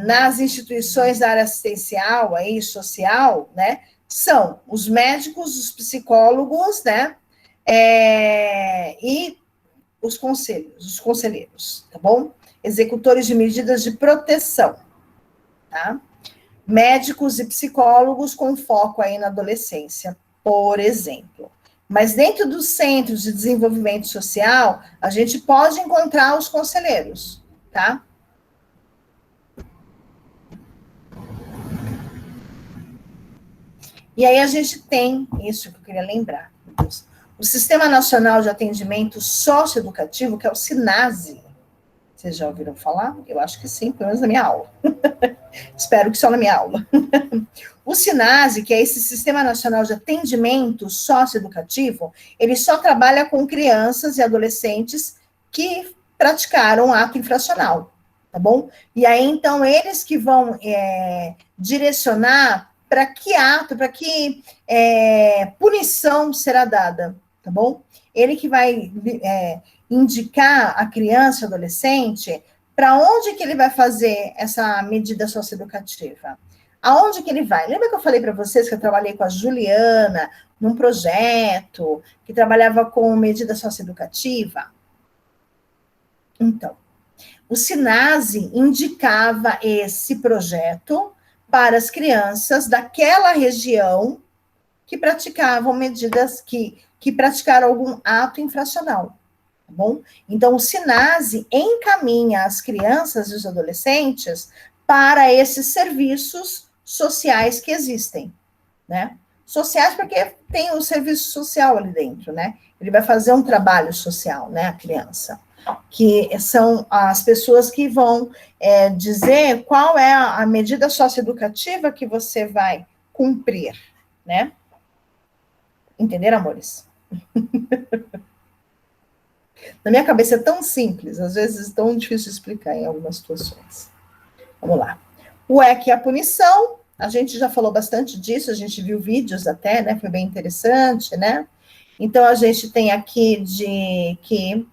nas instituições da área assistencial aí, social, né, são os médicos, os psicólogos, né, e os conselheiros, tá bom? Executores de medidas de proteção, tá? Médicos e psicólogos com foco aí na adolescência, por exemplo. Mas dentro dos centros de desenvolvimento social, a gente pode encontrar os conselheiros, tá? E aí a gente tem isso que eu queria lembrar. O Sistema Nacional de Atendimento Socioeducativo, que é o SINASE. Vocês já ouviram falar? Eu acho que sim, pelo menos na minha aula. Espero que só na minha aula. O SINASE, que é esse Sistema Nacional de Atendimento Socioeducativo, ele só trabalha com crianças e adolescentes que praticaram ato infracional, tá bom? E aí, então, eles que vão direcionar para que ato, para que punição será dada, tá bom? Ele que vai indicar a criança, adolescente, para onde que ele vai fazer essa medida socioeducativa? Aonde que ele vai? Lembra que eu falei para vocês que eu trabalhei com a Juliana num projeto que trabalhava com medida socioeducativa? Então, o SINASE indicava esse projeto para as crianças daquela região que praticavam medidas, que praticaram algum ato infracional, tá bom? Então, o SINASE encaminha as crianças e os adolescentes para esses serviços sociais que existem, né? Sociais porque tem o serviço social ali dentro, né? Ele vai fazer um trabalho social, né, a criança, que são as pessoas que vão dizer qual é a medida socioeducativa que você vai cumprir, né? Entenderam, amores? Na minha cabeça é tão simples, às vezes tão difícil de explicar em algumas situações. Vamos lá. O EC é a punição, a gente já falou bastante disso, a gente viu vídeos até, né? Foi bem interessante, né? Então, a gente tem aqui que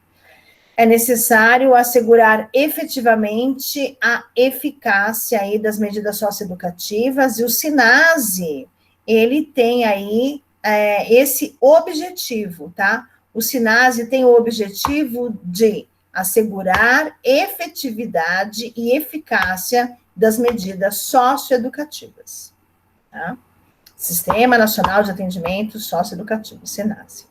é necessário assegurar efetivamente a eficácia aí das medidas socioeducativas, e o SINASE, ele tem aí esse objetivo, tá? O SINASE tem o objetivo de assegurar efetividade e eficácia das medidas socioeducativas, tá? Sistema Nacional de Atendimento Socioeducativo, SINASE.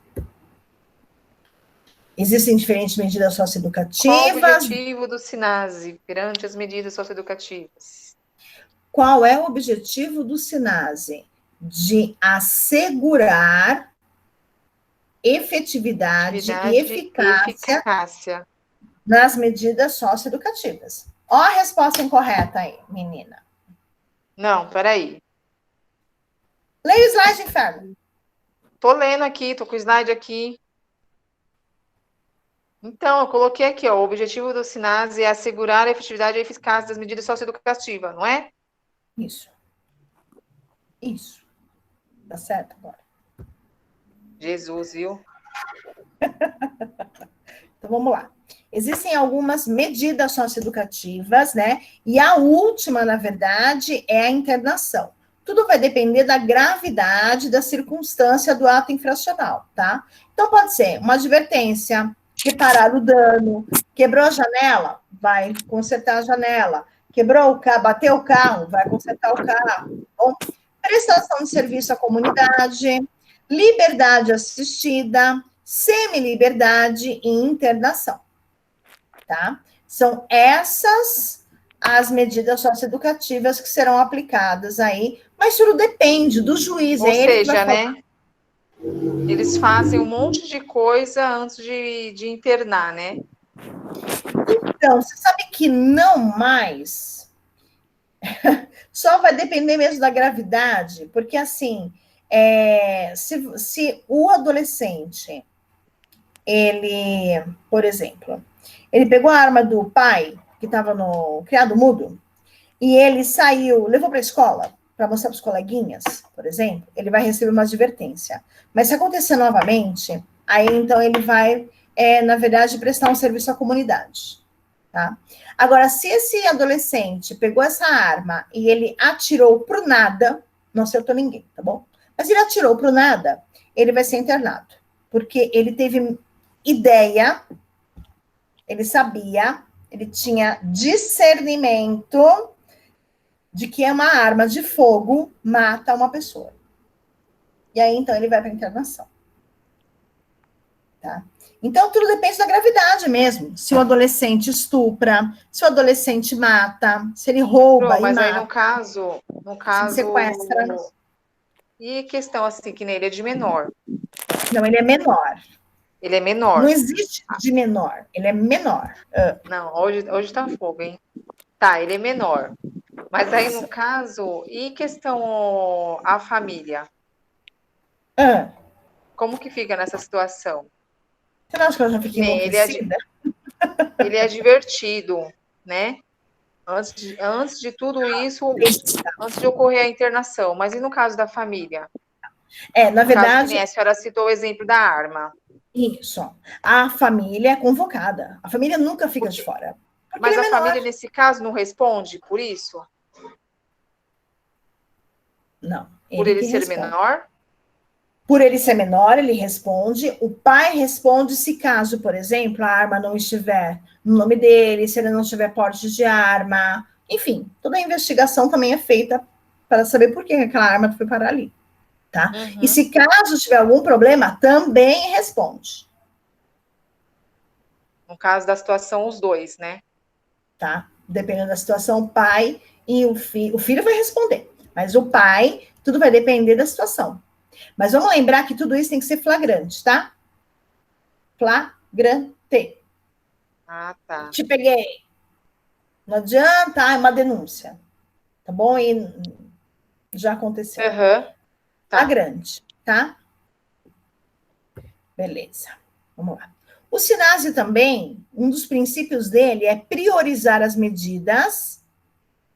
Existem diferentes medidas socioeducativas. Qual o objetivo do SINASE perante as medidas socioeducativas? Qual é o objetivo do SINASE? De assegurar efetividade e eficácia nas medidas socioeducativas. Ó a resposta incorreta aí, menina. Não, peraí. Leia o slide, Inferno. Tô lendo aqui, tô com o slide aqui. Então, eu coloquei aqui, ó, o objetivo do SINASE é assegurar a efetividade e a eficácia das medidas socioeducativas, não é? Isso. Isso. Tá certo agora? Jesus, viu? Então, vamos lá. Existem algumas medidas socioeducativas, né? E a última, na verdade, é a internação. Tudo vai depender da gravidade da circunstância do ato infracional, tá? Então, pode ser uma advertência, reparar o dano, quebrou a janela, vai consertar a janela, quebrou o carro, bateu o carro, vai consertar o carro. Bom, prestação de serviço à comunidade, liberdade assistida, semi-liberdade e internação, tá? São essas as medidas socioeducativas que serão aplicadas aí, mas tudo depende do juiz. Ou seja, né? Eles fazem um monte de coisa antes de internar, né? Então, você sabe que não mais. Só vai depender mesmo da gravidade, porque assim, se o adolescente, ele, por exemplo, ele pegou a arma do pai, que estava no criado mudo, e ele saiu, levou para a escola, para mostrar para os coleguinhas, por exemplo, ele vai receber uma advertência. Mas se acontecer novamente, aí então ele vai, na verdade, prestar um serviço à comunidade. Tá? Agora, se esse adolescente pegou essa arma e ele atirou pro nada, não acertou ninguém, tá bom? Mas ele atirou pro nada, ele vai ser internado. Porque ele teve ideia, ele sabia, ele tinha discernimento de que uma arma de fogo mata uma pessoa. E aí, então, ele vai para a internação. Tá? Então, tudo depende da gravidade mesmo. Se o adolescente estupra, se o adolescente mata, se ele rouba e mas mata. Mas aí, no caso... sequestra. E questão assim, que nele é de menor. Não, ele é menor. Ele é menor. Não existe de menor, ele é menor. Não, hoje tá fogo, hein? Tá, ele é menor. Mas aí, no caso, e questão a família? Como que fica nessa situação? Você não acha que ela já fica enlouquecida? Ele é divertido, né? Antes de tudo isso, antes de ocorrer a internação. Mas e no caso da família? Na verdade... A senhora citou o exemplo da arma. Isso. A família é convocada. A família nunca fica de fora. Mas a família, nesse caso, não responde por isso? Não. Por ele ser menor? Por ele ser menor, ele responde. O pai responde se caso, por exemplo, a arma não estiver no nome dele, se ele não tiver porte de arma. Enfim, toda a investigação também é feita para saber por que aquela arma foi parar ali. Tá? E se caso tiver algum problema, também responde. No caso da situação, os dois, né? Tá? Dependendo da situação, o pai e o filho vai responder. Mas o pai, tudo vai depender da situação. Mas vamos lembrar que tudo isso tem que ser flagrante, tá? Flagrante. Ah, tá. Te peguei. Não adianta, é uma denúncia. Tá bom? E já aconteceu. Flagrante, tá? Beleza. Vamos lá. O SINASE também, um dos princípios dele é priorizar as medidas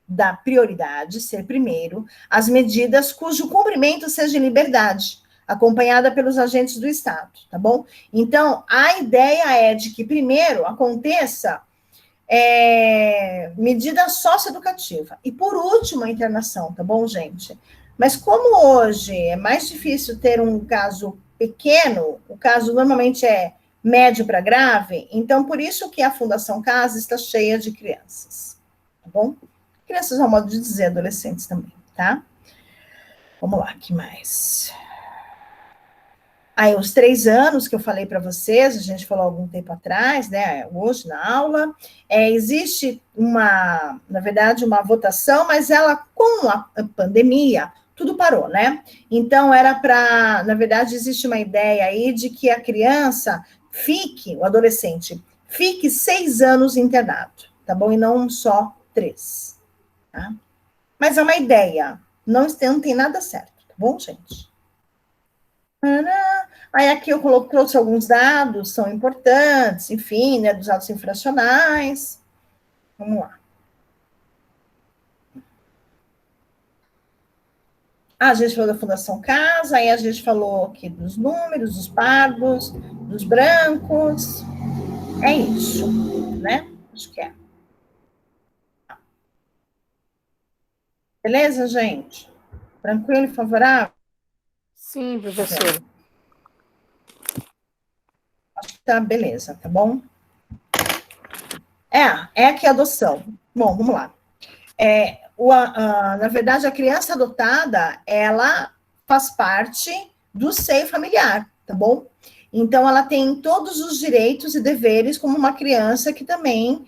da prioridade, ser primeiro, as medidas cujo cumprimento seja em liberdade, acompanhada pelos agentes do Estado, tá bom? Então, a ideia é de que primeiro aconteça medida socioeducativa e, por último, a internação, tá bom, gente? Mas como hoje é mais difícil ter um caso pequeno, o caso normalmente é médio para grave, então por isso que a Fundação Casa está cheia de crianças, tá bom? Crianças ao modo de dizer, adolescentes também, tá? Vamos lá, que mais? Aí, os 3 anos que eu falei para vocês, a gente falou algum tempo atrás, né, hoje na aula, existe na verdade, uma votação, mas ela, com a pandemia, tudo parou, né? Então, na verdade, existe uma ideia aí de que a criança o adolescente, fique 6 anos internado, tá bom? E não só 3, tá? Mas é uma ideia, não tem nada certo, tá bom, gente? Aí aqui eu trouxe alguns dados, são importantes, enfim, né, dos atos infracionais. Vamos lá. A gente falou da Fundação Casa, aí a gente falou aqui dos números, dos pardos, dos brancos. É isso, né? Acho que é. Beleza, gente? Tranquilo e favorável? Sim, professora. Acho que tá beleza, tá bom? Que a adoção. Bom, vamos lá. Na verdade, a criança adotada, ela faz parte do seio familiar, tá bom? Então, ela tem todos os direitos e deveres como uma criança que também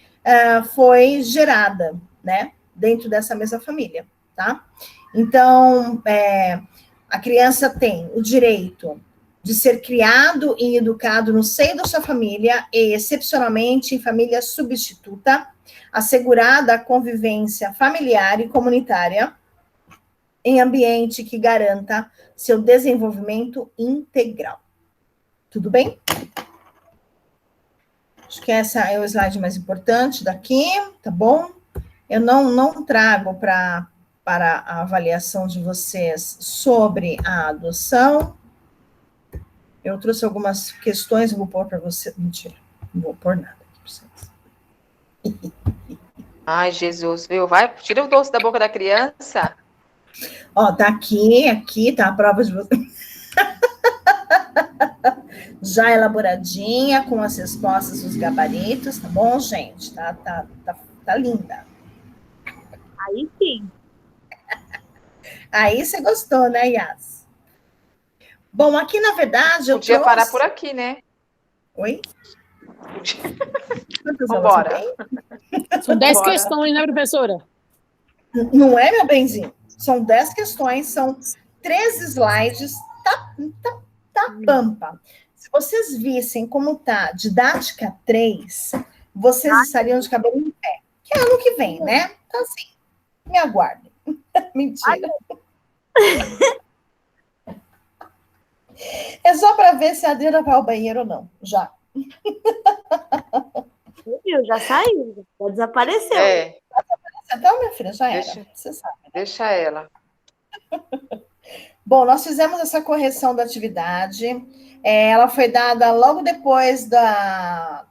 foi gerada, né? Dentro dessa mesma família, tá? Então, a criança tem o direito de ser criado e educado no seio da sua família e, excepcionalmente, em família substituta, assegurada a convivência familiar e comunitária, em ambiente que garanta seu desenvolvimento integral. Tudo bem? Acho que essa é o slide mais importante daqui, tá bom? Eu não trago para a avaliação de vocês sobre a adoção. Eu trouxe algumas questões, vou pôr para você. Mentira, não vou pôr nada aqui para vocês. Ai, Jesus, viu? Vai, tira o doce da boca da criança. Ó, tá aqui tá a prova de você. Já elaboradinha, com as respostas dos gabaritos, tá bom, gente? Tá linda. Aí sim. Aí você gostou, né, Yas? Bom, aqui, na verdade, eu Podia trouxe... parar por aqui, né? Oi? Vambora. São 10 questões, né, professora? Não é, meu benzinho? São 10 questões, são 3 slides, tá pampa. Se vocês vissem como tá didática 3, vocês estariam de cabelo em pé. Que é ano que vem, né? Então, assim, me aguardem. Mentira. É só para ver se a Adriana vai ao banheiro ou não. Já. Viu? Já saiu, já desapareceu. É. Então, minha filha, já era. Você sabe. Deixa ela. Bom, nós fizemos essa correção da atividade. Ela foi dada logo depois da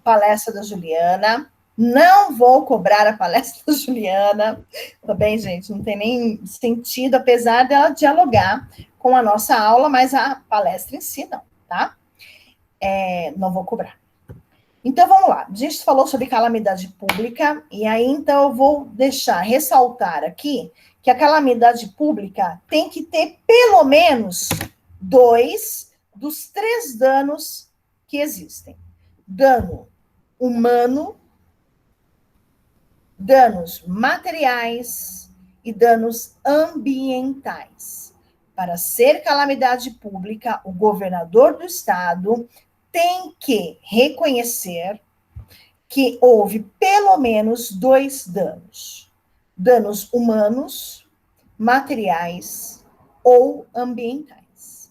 palestra da Juliana. Não vou cobrar a palestra da Juliana, tá bem, gente? Não tem nem sentido, apesar dela dialogar com a nossa aula, mas a palestra em si não, tá? Não vou cobrar. Então, vamos lá. A gente falou sobre calamidade pública, e aí, então, eu vou ressaltar aqui, que a calamidade pública tem que ter pelo menos 2 dos 3 danos que existem. Dano humano, danos materiais e danos ambientais. Para ser calamidade pública, o governador do estado tem que reconhecer que houve pelo menos 2 danos: danos humanos, materiais ou ambientais.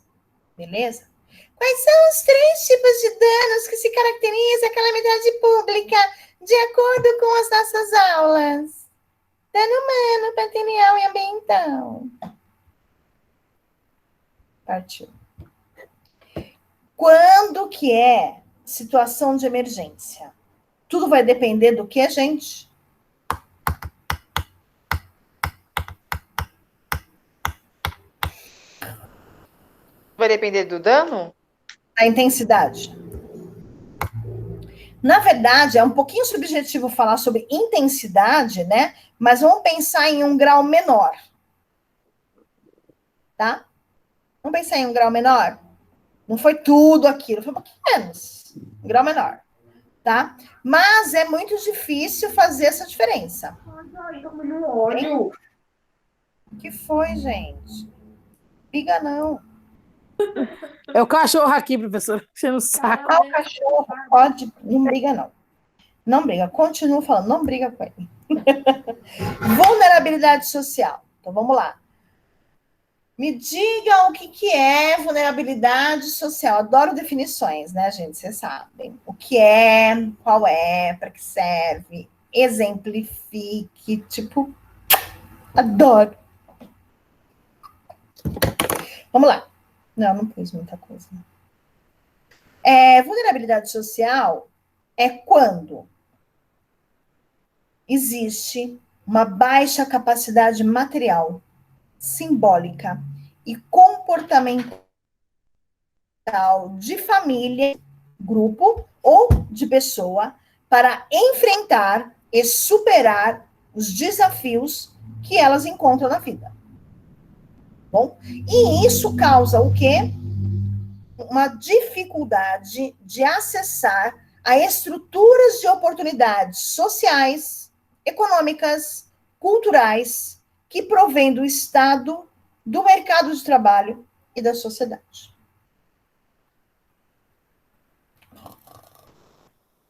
Beleza? Quais são os 3 tipos de danos que se caracteriza a calamidade pública de acordo com as nossas aulas? Dano humano, material e ambiental. Partiu. Quando que é situação de emergência? Tudo vai depender do que, gente? Vai depender do dano? A intensidade. Na verdade, é um pouquinho subjetivo falar sobre intensidade, né? Mas vamos pensar em um grau menor. Tá? Vamos pensar em um grau menor? Não foi tudo aquilo, foi um pouquinho menos. Um grau menor. Tá? Mas é muito difícil fazer essa diferença. O que foi, gente? Briga não. É o cachorro aqui, professora, enchendo o saco. Ah, o cachorro pode, não briga não. Não briga, continua falando, não briga com ele. Vulnerabilidade social. Então vamos lá. Me digam o que é vulnerabilidade social. Adoro definições, né, gente? Vocês sabem. O que é, qual é, para que serve, exemplifique, tipo, adoro. Vamos lá. Não pus muita coisa. Vulnerabilidade social é quando existe uma baixa capacidade material, simbólica e comportamental de família, grupo ou de pessoa para enfrentar e superar os desafios que elas encontram na vida. Bom, e isso causa o quê? Uma dificuldade de acessar a estruturas de oportunidades sociais, econômicas, culturais, que provém do Estado, do mercado de trabalho e da sociedade.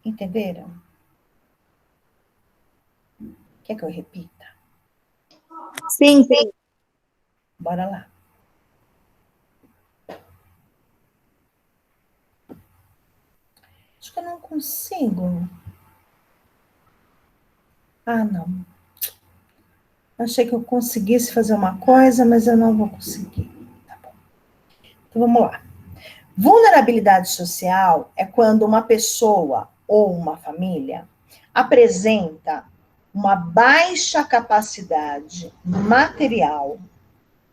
Entenderam? Quer que eu repita? Sim, sim. Bora lá. Acho que eu não consigo. Ah, não. Achei que eu conseguisse fazer uma coisa, mas eu não vou conseguir. Tá bom. Então vamos lá. Vulnerabilidade social é quando uma pessoa ou uma família apresenta uma baixa capacidade material,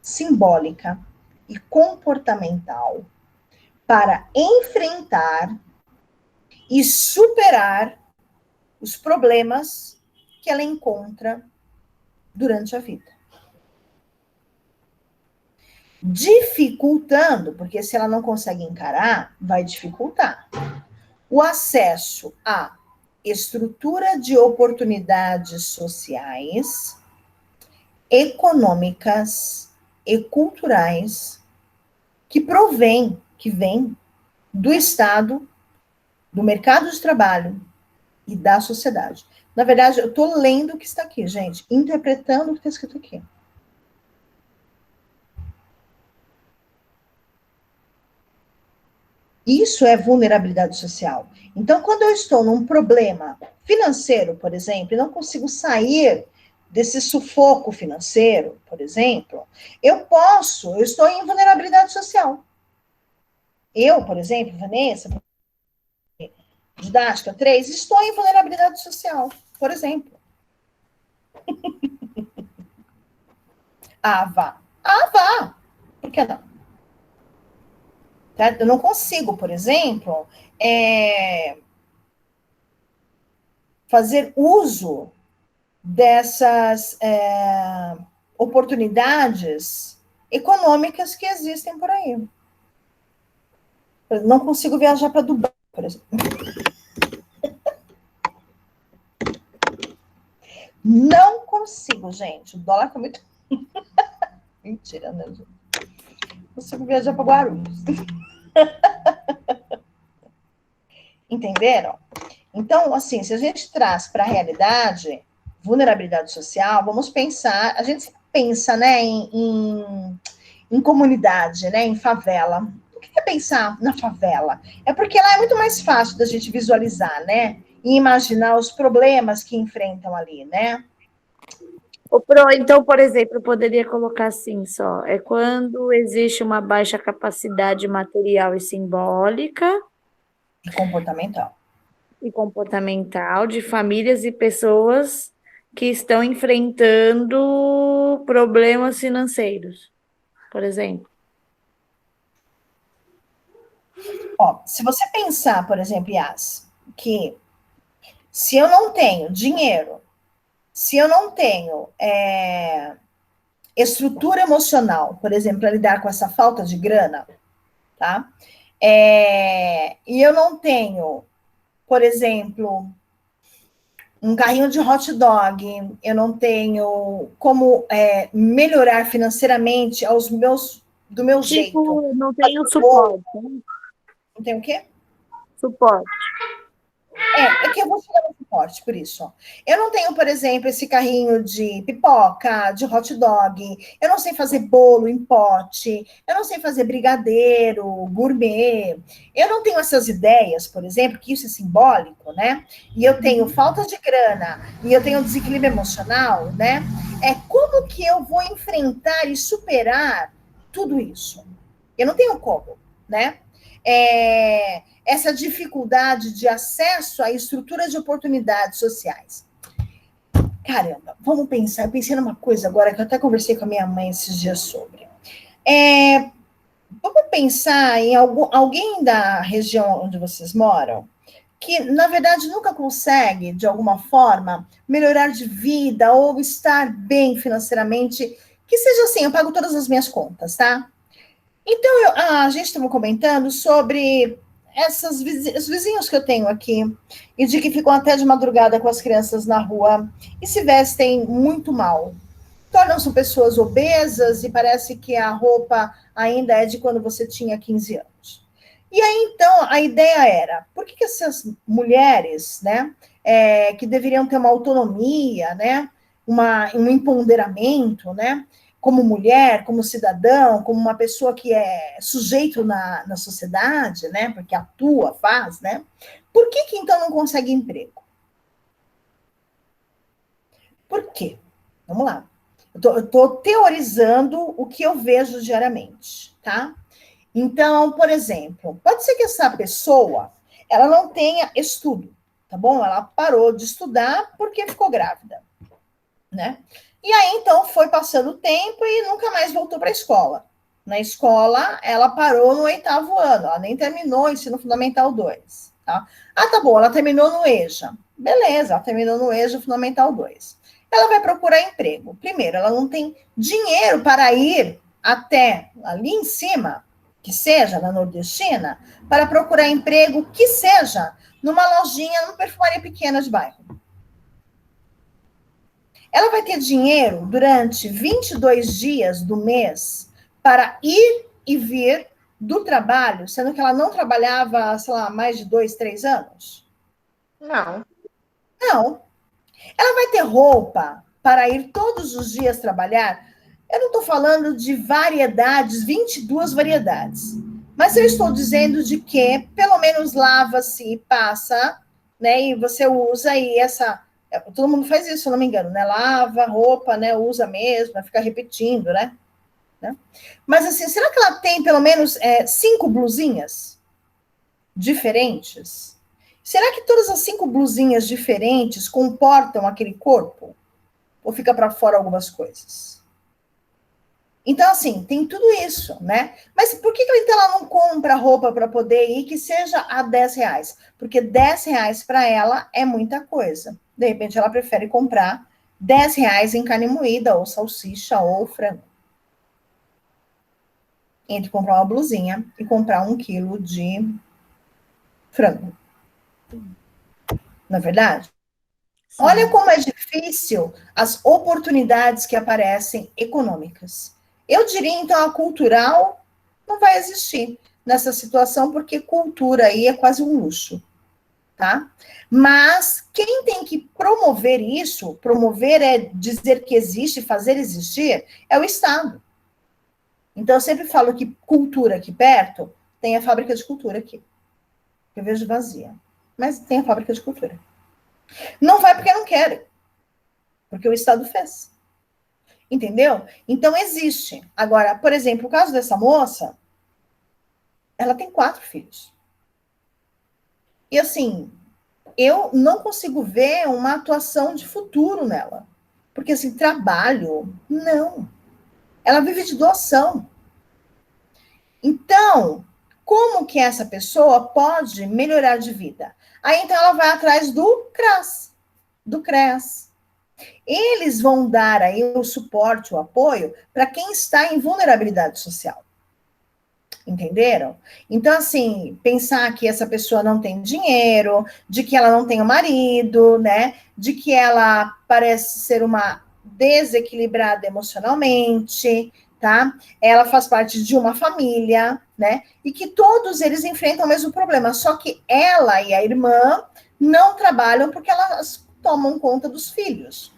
simbólica e comportamental para enfrentar e superar os problemas que ela encontra durante a vida. Dificultando, porque se ela não consegue encarar, vai dificultar o acesso à estrutura de oportunidades sociais, econômicas e culturais que vêm do Estado, do mercado de trabalho e da sociedade. Na verdade, eu estou lendo o que está aqui, gente, interpretando o que está escrito aqui. Isso é vulnerabilidade social. Então, quando eu estou num problema financeiro, por exemplo, e não consigo sair desse sufoco financeiro, por exemplo, eu estou em vulnerabilidade social. Eu, por exemplo, Vanessa, didática 3, estou em vulnerabilidade social, por exemplo. Vá. Vá. Por que não? Tá? Eu não consigo, por exemplo, fazer uso dessas oportunidades econômicas que existem por aí. Eu não consigo viajar para Dubai, por exemplo. Não consigo, gente. O dólar está muito... Mentira, né, gente? Não consigo viajar para Guarulhos. Entenderam? Então, assim, se a gente traz para a realidade vulnerabilidade social, vamos pensar, a gente pensa, né, em comunidade, né, em favela. O que é pensar na favela? É porque lá é muito mais fácil da gente visualizar, né, e imaginar os problemas que enfrentam ali, né? Então, por exemplo, eu poderia colocar assim só, é quando existe uma baixa capacidade material e simbólica E comportamental. E comportamental de famílias e pessoas que estão enfrentando problemas financeiros, por exemplo. Ó, se você pensar, por exemplo, Yas, que se eu não tenho dinheiro, se eu não tenho estrutura emocional, por exemplo, para lidar com essa falta de grana, tá? E eu não tenho, por exemplo, um carrinho de hot dog, eu não tenho como melhorar financeiramente do meu jeito. Não tem o suporte. Não tem o quê? Suporte. É que eu vou chegar no suporte, por isso. Ó. Eu não tenho, por exemplo, esse carrinho de pipoca, de hot dog. Eu não sei fazer bolo em pote. Eu não sei fazer brigadeiro, gourmet. Eu não tenho essas ideias, por exemplo, que isso é simbólico, né? E eu tenho falta de grana, e eu tenho desequilíbrio emocional, né? Como que eu vou enfrentar e superar tudo isso? Eu não tenho como, né? Essa dificuldade de acesso à estrutura de oportunidades sociais. Caramba, vamos pensar. Eu pensei numa coisa agora que eu até conversei com a minha mãe esses dias sobre. Vamos pensar em alguém da região onde vocês moram que, na verdade, nunca consegue, de alguma forma, melhorar de vida ou estar bem financeiramente, que seja assim, eu pago todas as minhas contas, tá? Então, a gente estava comentando sobre os vizinhos que eu tenho aqui, e de que ficam até de madrugada com as crianças na rua e se vestem muito mal. Tornam-se pessoas obesas e parece que a roupa ainda é de quando você tinha 15 anos. E aí, então, a ideia era, por que essas mulheres, né, que deveriam ter uma autonomia, né, um empoderamento, né? Como mulher, como cidadão, como uma pessoa que é sujeito na sociedade, né? Porque atua, faz, né? Por que então não consegue emprego? Por quê? Vamos lá. Eu estou teorizando o que eu vejo diariamente, tá? Então, por exemplo, pode ser que essa pessoa, ela não tenha estudo, tá bom? Ela parou de estudar porque ficou grávida, né? E aí, então, foi passando o tempo e nunca mais voltou para a escola. Na escola, ela parou no 8º ano, ela nem terminou o ensino fundamental 2, tá? Ah, tá bom, ela terminou no EJA. Beleza, ela terminou no EJA fundamental 2. Ela vai procurar emprego. Primeiro, ela não tem dinheiro para ir até ali em cima, que seja na Nordestina, para procurar emprego, que seja numa lojinha, numa perfumaria pequena de bairro. Ela vai ter dinheiro durante 22 dias do mês para ir e vir do trabalho, sendo que ela não trabalhava, sei lá, mais de 2, 3 anos? Não. Não. Ela vai ter roupa para ir todos os dias trabalhar? Eu não estou falando de variedades, 22 variedades. Mas eu estou dizendo de que, pelo menos, lava-se, passa, né? E você usa e essa... Todo mundo faz isso, se eu não me engano, né? Lava roupa, né? Usa mesmo, fica repetindo, né? Mas, assim, será que ela tem, pelo menos, 5 blusinhas diferentes? Será que todas as 5 blusinhas diferentes comportam aquele corpo? Ou fica para fora algumas coisas? Então, assim, tem tudo isso, né? Mas por que então ela não compra roupa para poder ir que seja a R$10? Porque R$10 para ela é muita coisa. De repente, ela prefere comprar R$10 em carne moída, ou salsicha, ou frango. Entre comprar uma blusinha e comprar 1 quilo de frango. Não é verdade? Sim. Olha como é difícil as oportunidades que aparecem econômicas. Eu diria, então, a cultural não vai existir nessa situação, porque cultura aí é quase um luxo, tá? Mas quem tem que promover isso, promover é dizer que existe, fazer existir, é o Estado. Então, eu sempre falo que cultura aqui perto, tem a fábrica de cultura aqui. Eu vejo vazia. Mas tem a fábrica de cultura. Não vai porque não querem. Porque o Estado fez. Entendeu? Então, existe. Agora, por exemplo, o caso dessa moça, ela tem 4 filhos. E, assim, eu não consigo ver uma atuação de futuro nela. Porque, assim, trabalho, não. Ela vive de doação. Então, como que essa pessoa pode melhorar de vida? Aí, então, ela vai atrás do CRAS, do CREAS. Eles vão dar aí o suporte, o apoio para quem está em vulnerabilidade social. Entenderam? Então, assim, pensar que essa pessoa não tem dinheiro, de que ela não tem o marido, né? De que ela parece ser uma desequilibrada emocionalmente, tá? Ela faz parte de uma família, né? E que todos eles enfrentam o mesmo problema, só que ela e a irmã não trabalham porque elas tomam conta dos filhos,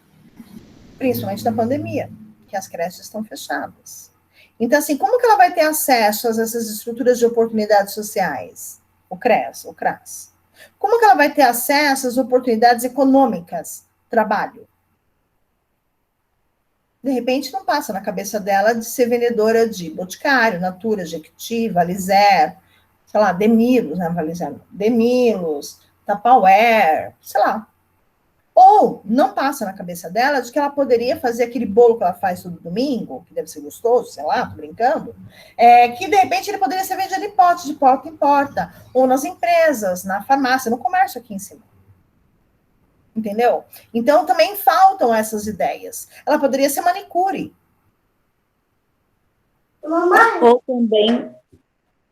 principalmente na pandemia, que as creches estão fechadas. Então, assim, como que ela vai ter acesso a essas estruturas de oportunidades sociais? O CREAS, o CRAS. Como que ela vai ter acesso às oportunidades econômicas? Trabalho. De repente, não passa na cabeça dela de ser vendedora de Boticário, Natura, Jequiti, Valizer, sei lá, Demilos, né? Valizer, Demilos, Tupperware, sei lá. Ou não passa na cabeça dela de que ela poderia fazer aquele bolo que ela faz todo domingo, que deve ser gostoso, sei lá, tô brincando, que de repente ele poderia ser vendido em pote, de porta em porta, ou nas empresas, na farmácia, no comércio aqui em cima. Entendeu? Então também faltam essas ideias. Ela poderia ser manicure. Ou também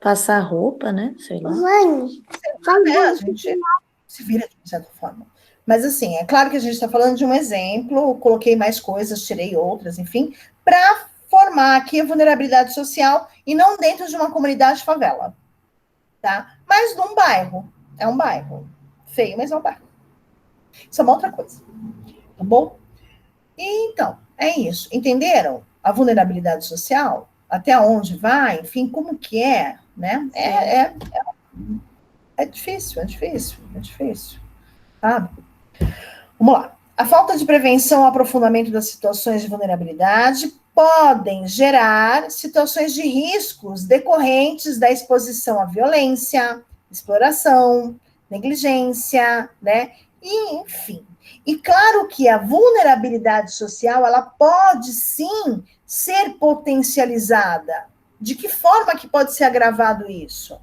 passar roupa, né? Sei lá. A gente se vira de certa forma. Mas, assim, é claro que a gente está falando de um exemplo, coloquei mais coisas, tirei outras, enfim, para formar aqui a vulnerabilidade social e não dentro de uma comunidade favela, tá? Mas num bairro. É um bairro. Feio, mas é um bairro. Isso é uma outra coisa. Tá bom? E, então, é isso. Entenderam? A vulnerabilidade social, até onde vai, enfim, como que é, né? É difícil, é difícil, é difícil. Sabe? Vamos lá. A falta de prevenção ou aprofundamento das situações de vulnerabilidade podem gerar situações de riscos decorrentes da exposição à violência, exploração, negligência, né? E, enfim. E claro que a vulnerabilidade social, ela pode sim ser potencializada. De que forma que pode ser agravado isso?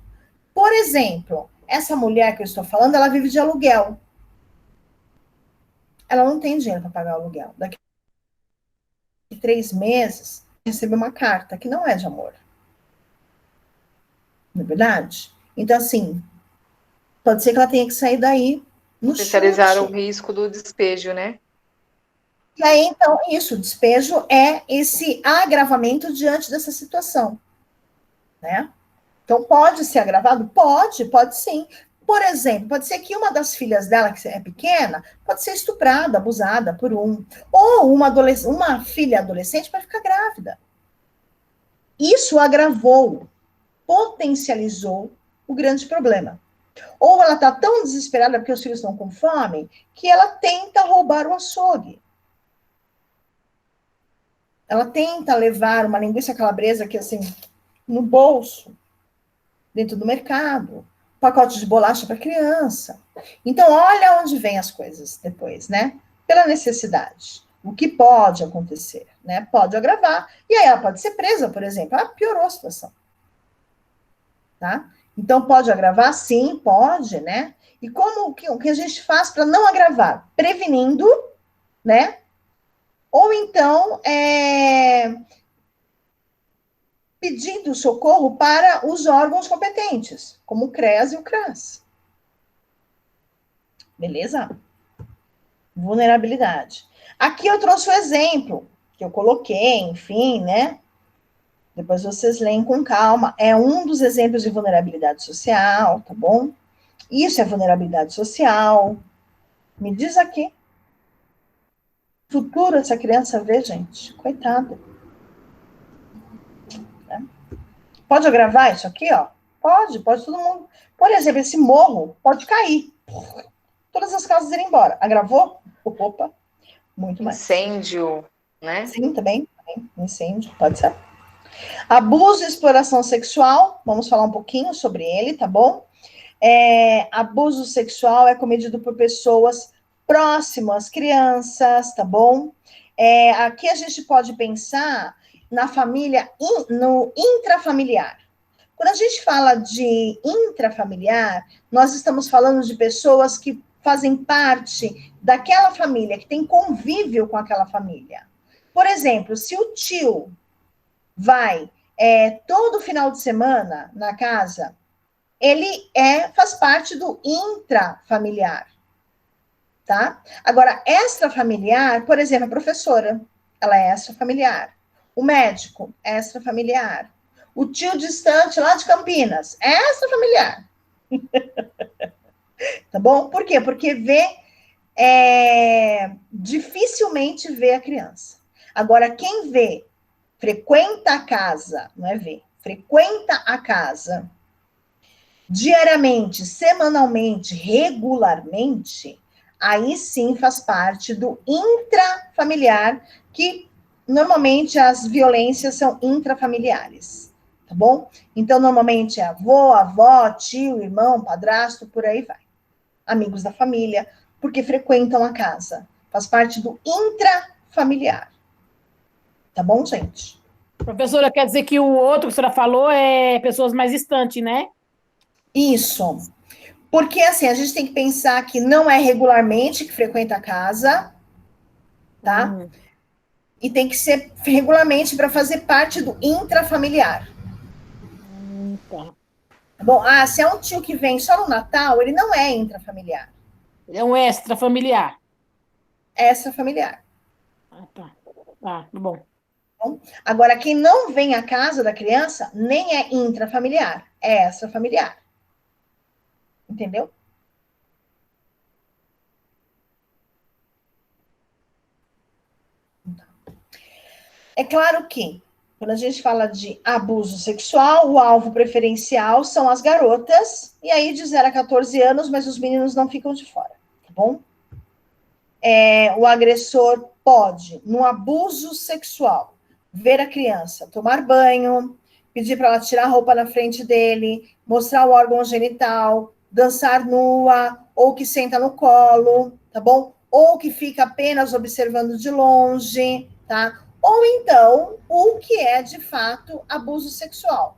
Por exemplo, essa mulher que eu estou falando, ela vive de aluguel. Ela não tem dinheiro para pagar o aluguel. Daqui a 3 meses, recebe uma carta que não é de amor. Não é verdade? Então, assim, pode ser que ela tenha que sair daí no Potencializar o chute. risco do despejo, né? E aí, então, isso, o despejo é esse agravamento diante dessa situação, né? Então, pode ser agravado? Pode sim. Por exemplo, pode ser que uma das filhas dela, que é pequena, pode ser estuprada, abusada por um. Ou uma filha adolescente pode ficar grávida. Isso agravou, potencializou o grande problema. Ou ela está tão desesperada porque os filhos estão com fome, que ela tenta roubar o açougue. Ela tenta levar uma linguiça calabresa que assim, no bolso, dentro do mercado, pacote de bolacha para criança. Então, olha onde vem as coisas depois, né? Pela necessidade. O que pode acontecer, né? Pode agravar. E aí ela pode ser presa, por exemplo. Ela piorou a situação. Tá? Então, pode agravar? Sim, pode, né? E como o que a gente faz para não agravar? Prevenindo, né? Ou então, pedindo socorro para os órgãos competentes, como o CREAS e o CRAS. Beleza? Vulnerabilidade. Aqui eu trouxe o exemplo que eu coloquei, enfim, né? Depois vocês leem com calma. É um dos exemplos de vulnerabilidade social, tá bom? Isso é vulnerabilidade social. Me diz aqui. Futuro essa criança vê, gente. Coitada. Né? Pode agravar isso aqui, ó? Pode todo mundo. Por exemplo, esse morro pode cair. Todas as casas irem embora. Agravou? Opa, muito mais. Incêndio, né? Sim, também. Incêndio, pode ser. Abuso e exploração sexual, vamos falar um pouquinho sobre ele, tá bom? Abuso sexual é cometido por pessoas próximas, crianças, tá bom? Aqui a gente pode pensar na família, no intrafamiliar. Quando a gente fala de intrafamiliar, nós estamos falando de pessoas que fazem parte daquela família, que tem convívio com aquela família. Por exemplo, se o tio vai todo final de semana na casa, ele faz parte do intrafamiliar, tá? Agora, extrafamiliar, por exemplo, a professora, ela é extrafamiliar. O médico, extrafamiliar. O tio distante lá de Campinas, extrafamiliar. Tá bom? Por quê? Porque dificilmente vê a criança. Agora, quem vê, frequenta a casa, não é ver, frequenta a casa diariamente, semanalmente, regularmente, aí sim faz parte do intrafamiliar, que normalmente as violências são intrafamiliares, tá bom? Então, normalmente é avô, avó, tio, irmão, padrasto, por aí vai. Amigos da família, porque frequentam a casa. Faz parte do intrafamiliar. Tá bom, gente? Professora, quer dizer que o outro que a senhora falou é pessoas mais distantes, né? Isso. Porque, assim, a gente tem que pensar que não é regularmente que frequenta a casa, tá? E tem que ser regularmente para fazer parte do intrafamiliar. Tá. Bom, se é um tio que vem só no Natal, ele não é intrafamiliar. É um extrafamiliar. É extrafamiliar. Tá. Tá, bom. Agora, quem não vem à casa da criança, nem é intrafamiliar, é extrafamiliar. Entendeu? É claro que, quando a gente fala de abuso sexual, o alvo preferencial são as garotas, e aí de 0 a 14 anos, mas os meninos não ficam de fora, tá bom? O agressor pode, no abuso sexual, ver a criança tomar banho, pedir para ela tirar a roupa na frente dele, mostrar o órgão genital, dançar nua, ou que senta no colo, tá bom? Ou que fica apenas observando de longe, tá? Ou então, o que é de fato abuso sexual.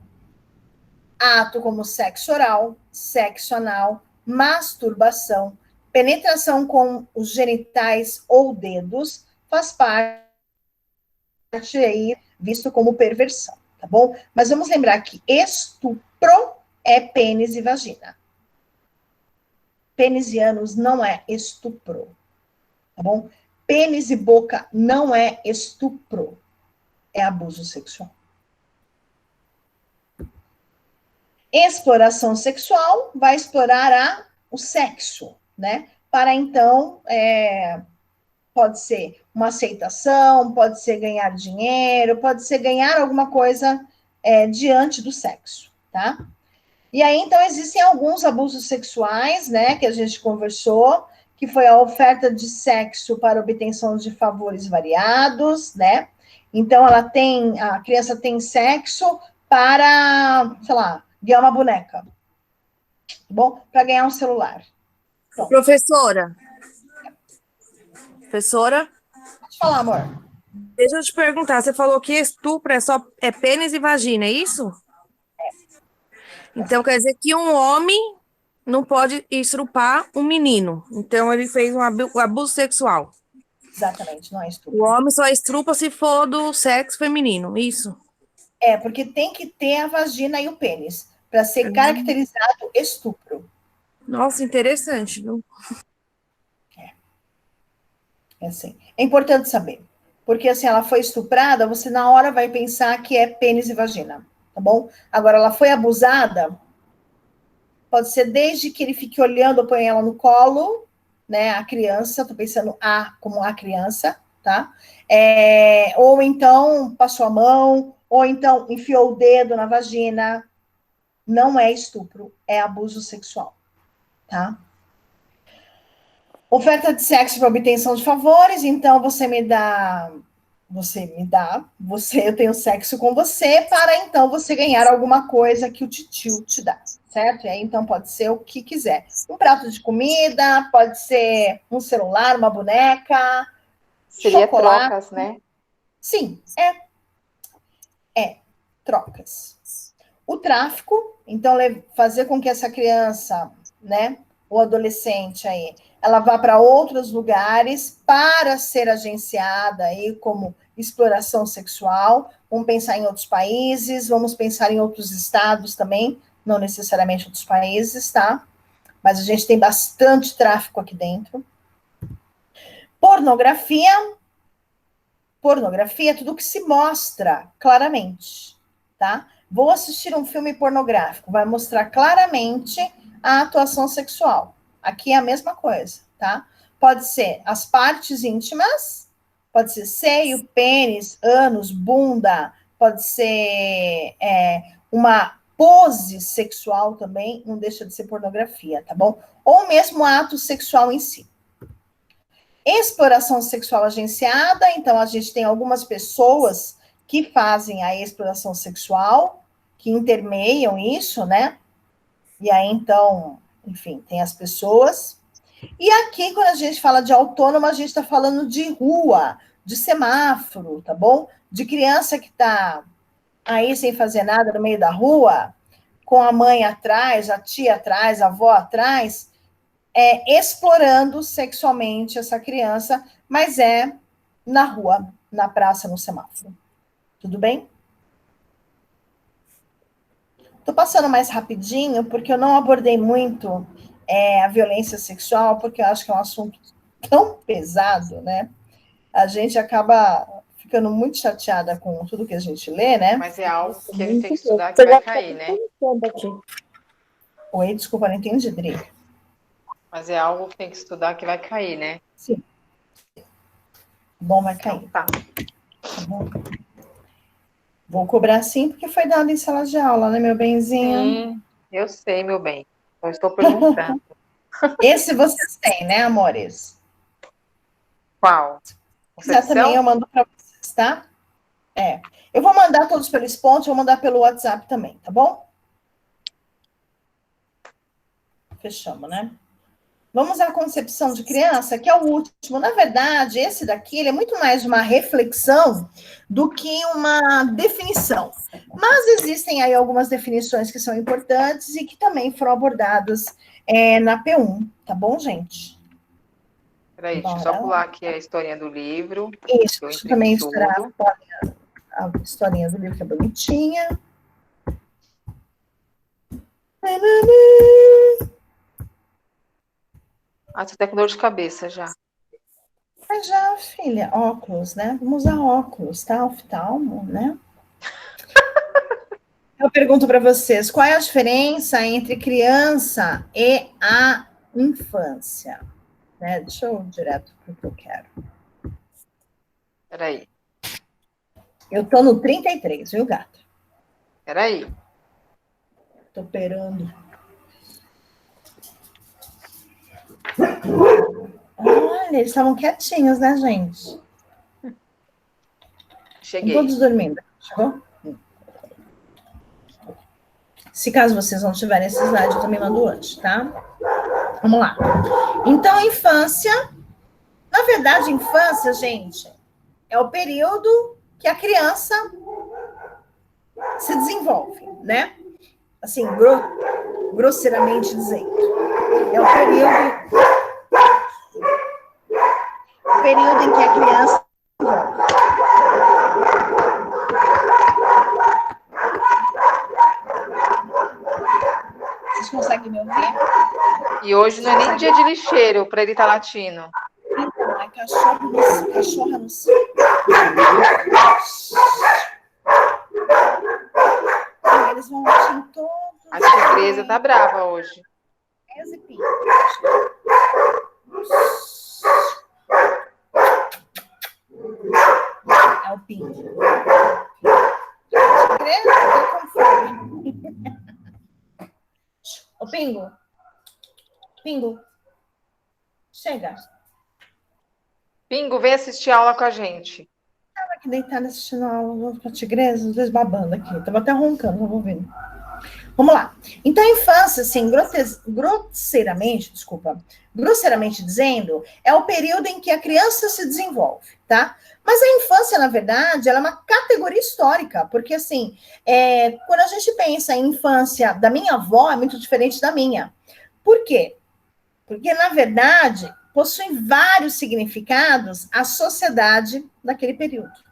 Ato como sexo oral, sexo anal, masturbação, penetração com os genitais ou dedos, faz parte aí, visto como perversão, tá bom? Mas vamos lembrar que estupro é pênis e vagina. Pênis e ânus não é estupro, tá bom? Pênis e boca não é estupro, é abuso sexual. Exploração sexual vai explorar o sexo, né? Para então, pode ser uma aceitação, pode ser ganhar dinheiro, pode ser ganhar alguma coisa diante do sexo, tá? E aí, então, existem alguns abusos sexuais, né, que a gente conversou, que foi a oferta de sexo para obtenção de favores variados, né? Então, a criança tem sexo para, sei lá, ganhar uma boneca, tá bom? Para ganhar um celular. Pronto. Professora, Pode falar, amor. deixa eu te perguntar, você falou que estupro é pênis e vagina, é isso? Então quer dizer que um homem não pode estrupar um menino. Então ele fez um abuso sexual. Exatamente, não é estupro. O homem só estrupa se for do sexo feminino, isso? Porque tem que ter a vagina e o pênis para ser caracterizado estupro. Nossa, interessante, viu? É assim. É importante saber. Porque assim, ela foi estuprada, você na hora vai pensar que é pênis e vagina, tá bom? Agora, ela foi abusada, pode ser desde que ele fique olhando, põe ela no colo, né, a criança, tô pensando como a criança, tá? Ou então passou a mão, ou então enfiou o dedo na vagina. Não é estupro, é abuso sexual, tá? Oferta de sexo para obtenção de favores, então eu tenho sexo com você para então você ganhar alguma coisa que o titio te dá, certo? E aí então pode ser o que quiser. Um prato de comida, pode ser um celular, uma boneca, seria chocolate. Trocas, né? Sim, trocas. O tráfico, então fazer com que essa criança, né, ou adolescente aí, ela vá para outros lugares para ser agenciada aí como exploração sexual. Vamos pensar em outros países, vamos pensar em outros estados também, não necessariamente outros países, tá? Mas a gente tem bastante tráfico aqui dentro. Pornografia é tudo que se mostra claramente, tá? Vou assistir um filme pornográfico, vai mostrar claramente a atuação sexual. Aqui é a mesma coisa, tá? Pode ser as partes íntimas, pode ser seio, pênis, ânus, bunda, pode ser uma pose sexual também, não deixa de ser pornografia, tá bom? Ou mesmo ato sexual em si. Exploração sexual agenciada, então a gente tem algumas pessoas que fazem a exploração sexual, que intermeiam isso, né? E aí, então, enfim, tem as pessoas. E aqui, quando a gente fala de autônoma, a gente está falando de rua, de semáforo, tá bom? De criança que está aí sem fazer nada no meio da rua, com a mãe atrás, a tia atrás, a avó atrás, explorando sexualmente essa criança, mas na rua, na praça, no semáforo. Tudo bem? Estou passando mais rapidinho, porque eu não abordei muito a violência sexual, porque eu acho que é um assunto tão pesado, né? A gente acaba ficando muito chateada com tudo que a gente lê, né? Mas é algo que a gente tem que estudar que vai cair, né? Oi, desculpa, não entendi, Dri. Mas é algo que tem que estudar que vai cair, né? Sim. Bom, vai cair. Então, tá. Tá bom? Vou cobrar sim, porque foi dado em sala de aula, né, meu benzinho? Sim, eu sei, meu bem. Só estou perguntando. Esse vocês têm, né, amores? Qual? Se quiser também, eu mando para vocês, tá? Eu vou mandar todos pelo Spont, vou mandar pelo WhatsApp também, tá bom? Fechamos, né? Vamos à concepção de criança, que é o último. Na verdade, esse daqui ele é muito mais uma reflexão do que uma definição. Mas existem aí algumas definições que são importantes e que também foram abordadas na P1, tá bom, gente? Peraí, deixa eu só pular aqui a historinha do livro. Isso, deixa eu também estourar a historinha do livro, que é bonitinha. Você tá com dor de cabeça já. Mas já, filha, óculos, né? Vamos usar óculos, tá? Oftalmo, né? Eu pergunto para vocês, qual é a diferença entre criança e a infância? Né? Deixa eu ir direto para o que eu quero. Peraí. Eu tô no 33, viu, gato? Peraí. Tô operando. Olha, eles estavam quietinhos, né, gente? Cheguei. Estão todos dormindo. Chegou? Se caso vocês não tiverem esse slide, eu também mando hoje, tá? Vamos lá. Então, infância. Na verdade, infância, gente, é o período que a criança se desenvolve, né? Assim, grosseiramente dizendo. É o período em que a criança Vocês conseguem me ouvir? E hoje não é nem dia de lixeiro para ele estar latindo. Então, é cachorra no cio. Eles vão latir em todos. A tigresa tá brava hoje. É o Pingo. Tigresa, tá com fome. Ô, Pingo. Pingo. Chega. Pingo, vem assistir aula com a gente. Tava aqui deitada assistindo a aula com a tigresa, os dois babando aqui. Tava até roncando, não vou ver. Vamos lá. Então, a infância, assim, grosseiramente dizendo, é o período em que a criança se desenvolve, tá? Mas a infância, na verdade, ela é uma categoria histórica, porque, assim, quando a gente pensa em infância da minha avó, é muito diferente da minha. Por quê? Porque, na verdade, possui vários significados a sociedade daquele período.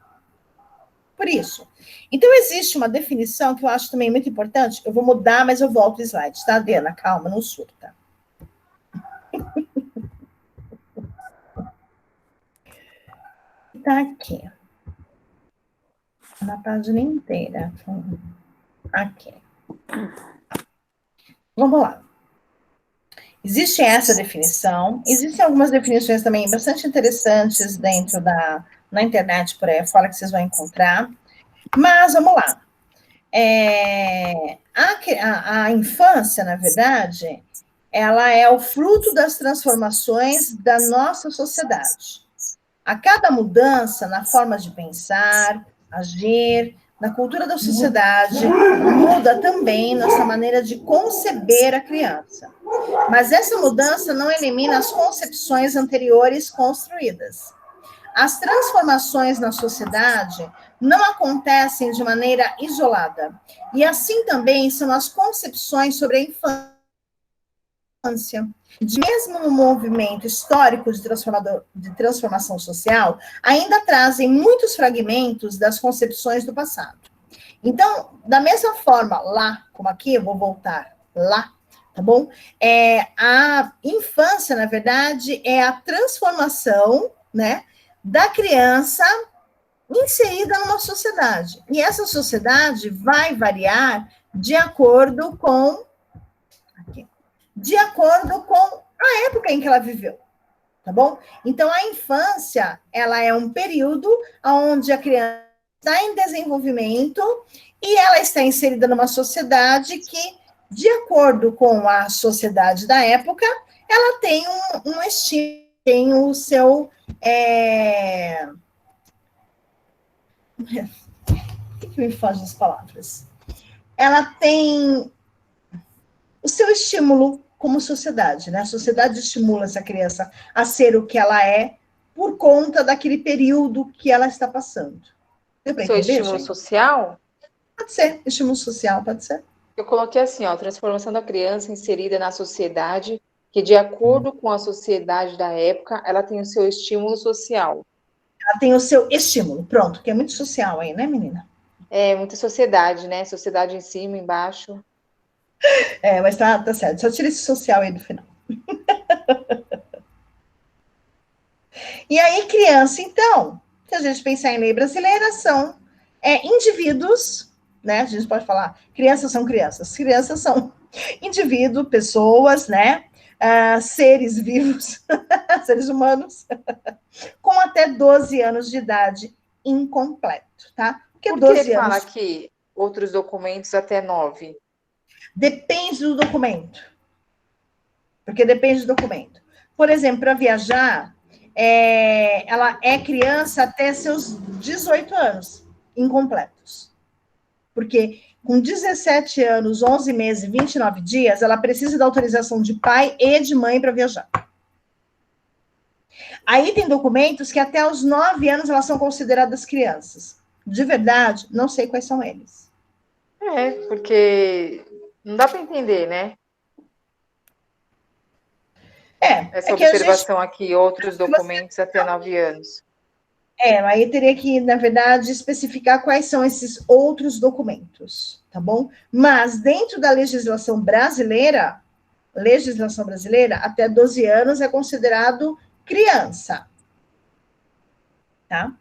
Por isso. Então, existe uma definição que eu acho também muito importante. Eu vou mudar, mas eu volto o slide, tá, Diana? Calma, não surta. Tá aqui. Na página inteira. Aqui. Vamos lá. Existe essa definição. Existem algumas definições também bastante interessantes na internet por aí fora que vocês vão encontrar. Mas, vamos lá. A infância, na verdade, ela é o fruto das transformações da nossa sociedade. A cada mudança na forma de pensar, agir, na cultura da sociedade, muda também nossa maneira de conceber a criança. Mas essa mudança não elimina as concepções anteriores construídas. As transformações na sociedade não acontecem de maneira isolada. E assim também são as concepções sobre a infância. Mesmo no movimento histórico de transformação social, ainda trazem muitos fragmentos das concepções do passado. Então, da mesma forma, lá, como aqui, eu vou voltar lá, tá bom? A infância, na verdade, é a transformação, né, da criança inserida numa sociedade. E essa sociedade vai variar de acordo com a época em que ela viveu, tá bom? Então, a infância, ela é um período onde a criança está em desenvolvimento e ela está inserida numa sociedade que, de acordo com a sociedade da época, ela tem um estilo, tem o seu... O que me foge as palavras? Ela tem o seu estímulo como sociedade, né? A sociedade estimula essa criança a ser o que ela é por conta daquele período que ela está passando. Deu para entender, estímulo gente? social? Pode ser, estímulo social, pode ser. Eu coloquei assim, ó, transformação da criança inserida na sociedade, que de acordo com a sociedade da época, ela tem o seu estímulo social. Ela tem o seu estímulo, pronto, que é muito social aí, né, menina? É, muita sociedade, né? Sociedade em cima, embaixo. Mas tá certo, só tira esse social aí do final. E aí, criança, então, se a gente pensar em lei brasileira, são indivíduos, né? A gente pode falar, crianças são indivíduos, pessoas, né? Seres vivos, seres humanos, com até 12 anos de idade incompleto, tá? Porque por que 12 anos... fala aqui outros documentos até 9? Depende do documento. Porque depende do documento. Por exemplo, para viajar, ela é criança até seus 18 anos, incompletos. Porque com 17 anos, 11 meses e 29 dias, ela precisa da autorização de pai e de mãe para viajar. Aí tem documentos que até os 9 anos elas são consideradas crianças. De verdade, não sei quais são eles. Porque não dá para entender, né? Essa observação aqui, outros documentos até 9 anos. Aí teria que, na verdade, especificar quais são esses outros documentos, tá bom? Mas dentro da legislação brasileira, até 12 anos é considerado criança. Tá?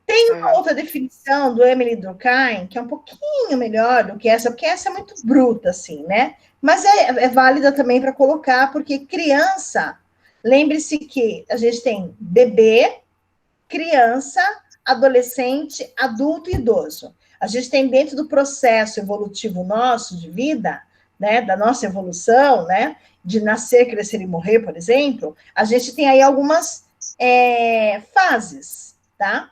Tem uma outra definição do Emily Durkheim, que é um pouquinho melhor do que essa, porque essa é muito bruta, assim, né? Mas é válida também para colocar, porque criança, lembre-se que a gente tem bebê, criança, adolescente, adulto e idoso. A gente tem dentro do processo evolutivo nosso de vida, né, da nossa evolução, né, de nascer, crescer e morrer, por exemplo, a gente tem aí algumas fases, tá?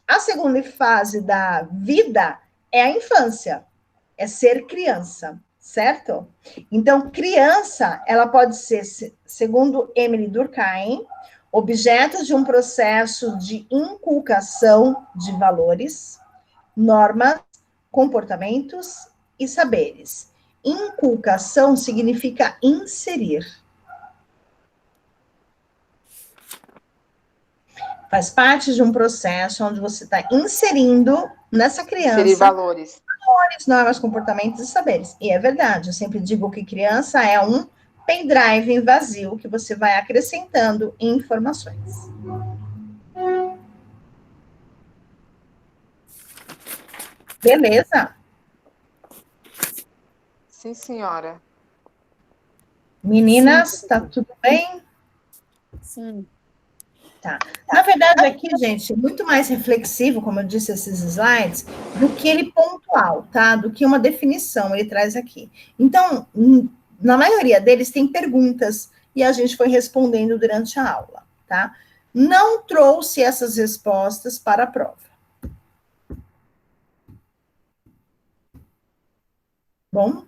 A segunda fase da vida é a infância, é ser criança, certo? Então, criança, ela pode ser, segundo Emily Durkheim, objetos de um processo de inculcação de valores, normas, comportamentos e saberes. Inculcação significa inserir. Faz parte de um processo onde você está inserindo nessa criança... Inserir valores. Valores, normas, comportamentos e saberes. E é verdade, eu sempre digo que criança é um pendrive vazio que você vai acrescentando informações. Beleza? Sim, senhora. Meninas, tá tudo bem? Sim. Tá. Na verdade, aqui, gente, muito mais reflexivo, como eu disse, esses slides, do que ele pontual, tá? Do que uma definição ele traz aqui. Então, na maioria deles tem perguntas e a gente foi respondendo durante a aula, tá? Não trouxe essas respostas para a prova. Bom,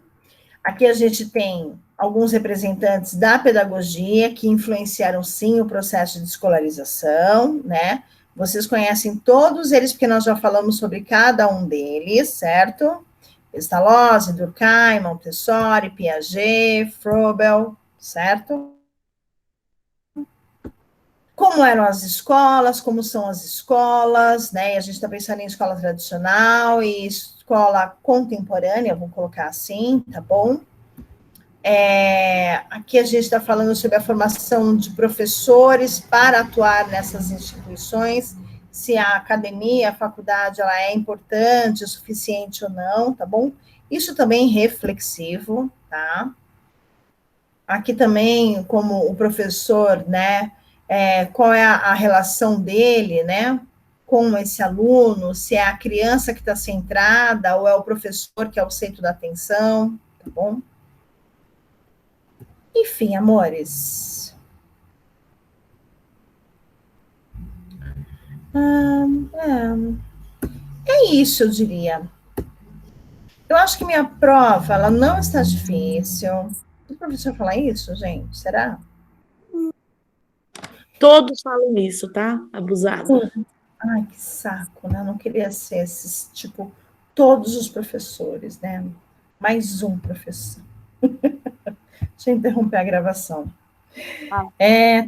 aqui a gente tem alguns representantes da pedagogia que influenciaram, sim, o processo de escolarização, né? Vocês conhecem todos eles, porque nós já falamos sobre cada um deles, certo? Pestalozzi, Durkheim, Montessori, Piaget, Froebel, certo? Como eram as escolas, como são as escolas, né? E a gente está pensando em escola tradicional e escola contemporânea, vou colocar assim, tá bom? Aqui a gente está falando sobre a formação de professores para atuar nessas instituições, se a academia, a faculdade, ela é importante o suficiente ou não, tá bom? Isso também reflexivo, tá? Aqui também, como o professor, né, qual é a relação dele, né, com esse aluno, se é a criança que está centrada ou é o professor que é o centro da atenção, tá bom? Enfim, amores. É isso, eu diria. Eu acho que minha prova, ela não está difícil. O professor falar isso, gente? Será? Todos falam isso, tá? Abusado. Ai, que saco, né? Eu não queria ser esses, tipo, todos os professores, né? Mais um professor. Deixa eu interromper a gravação.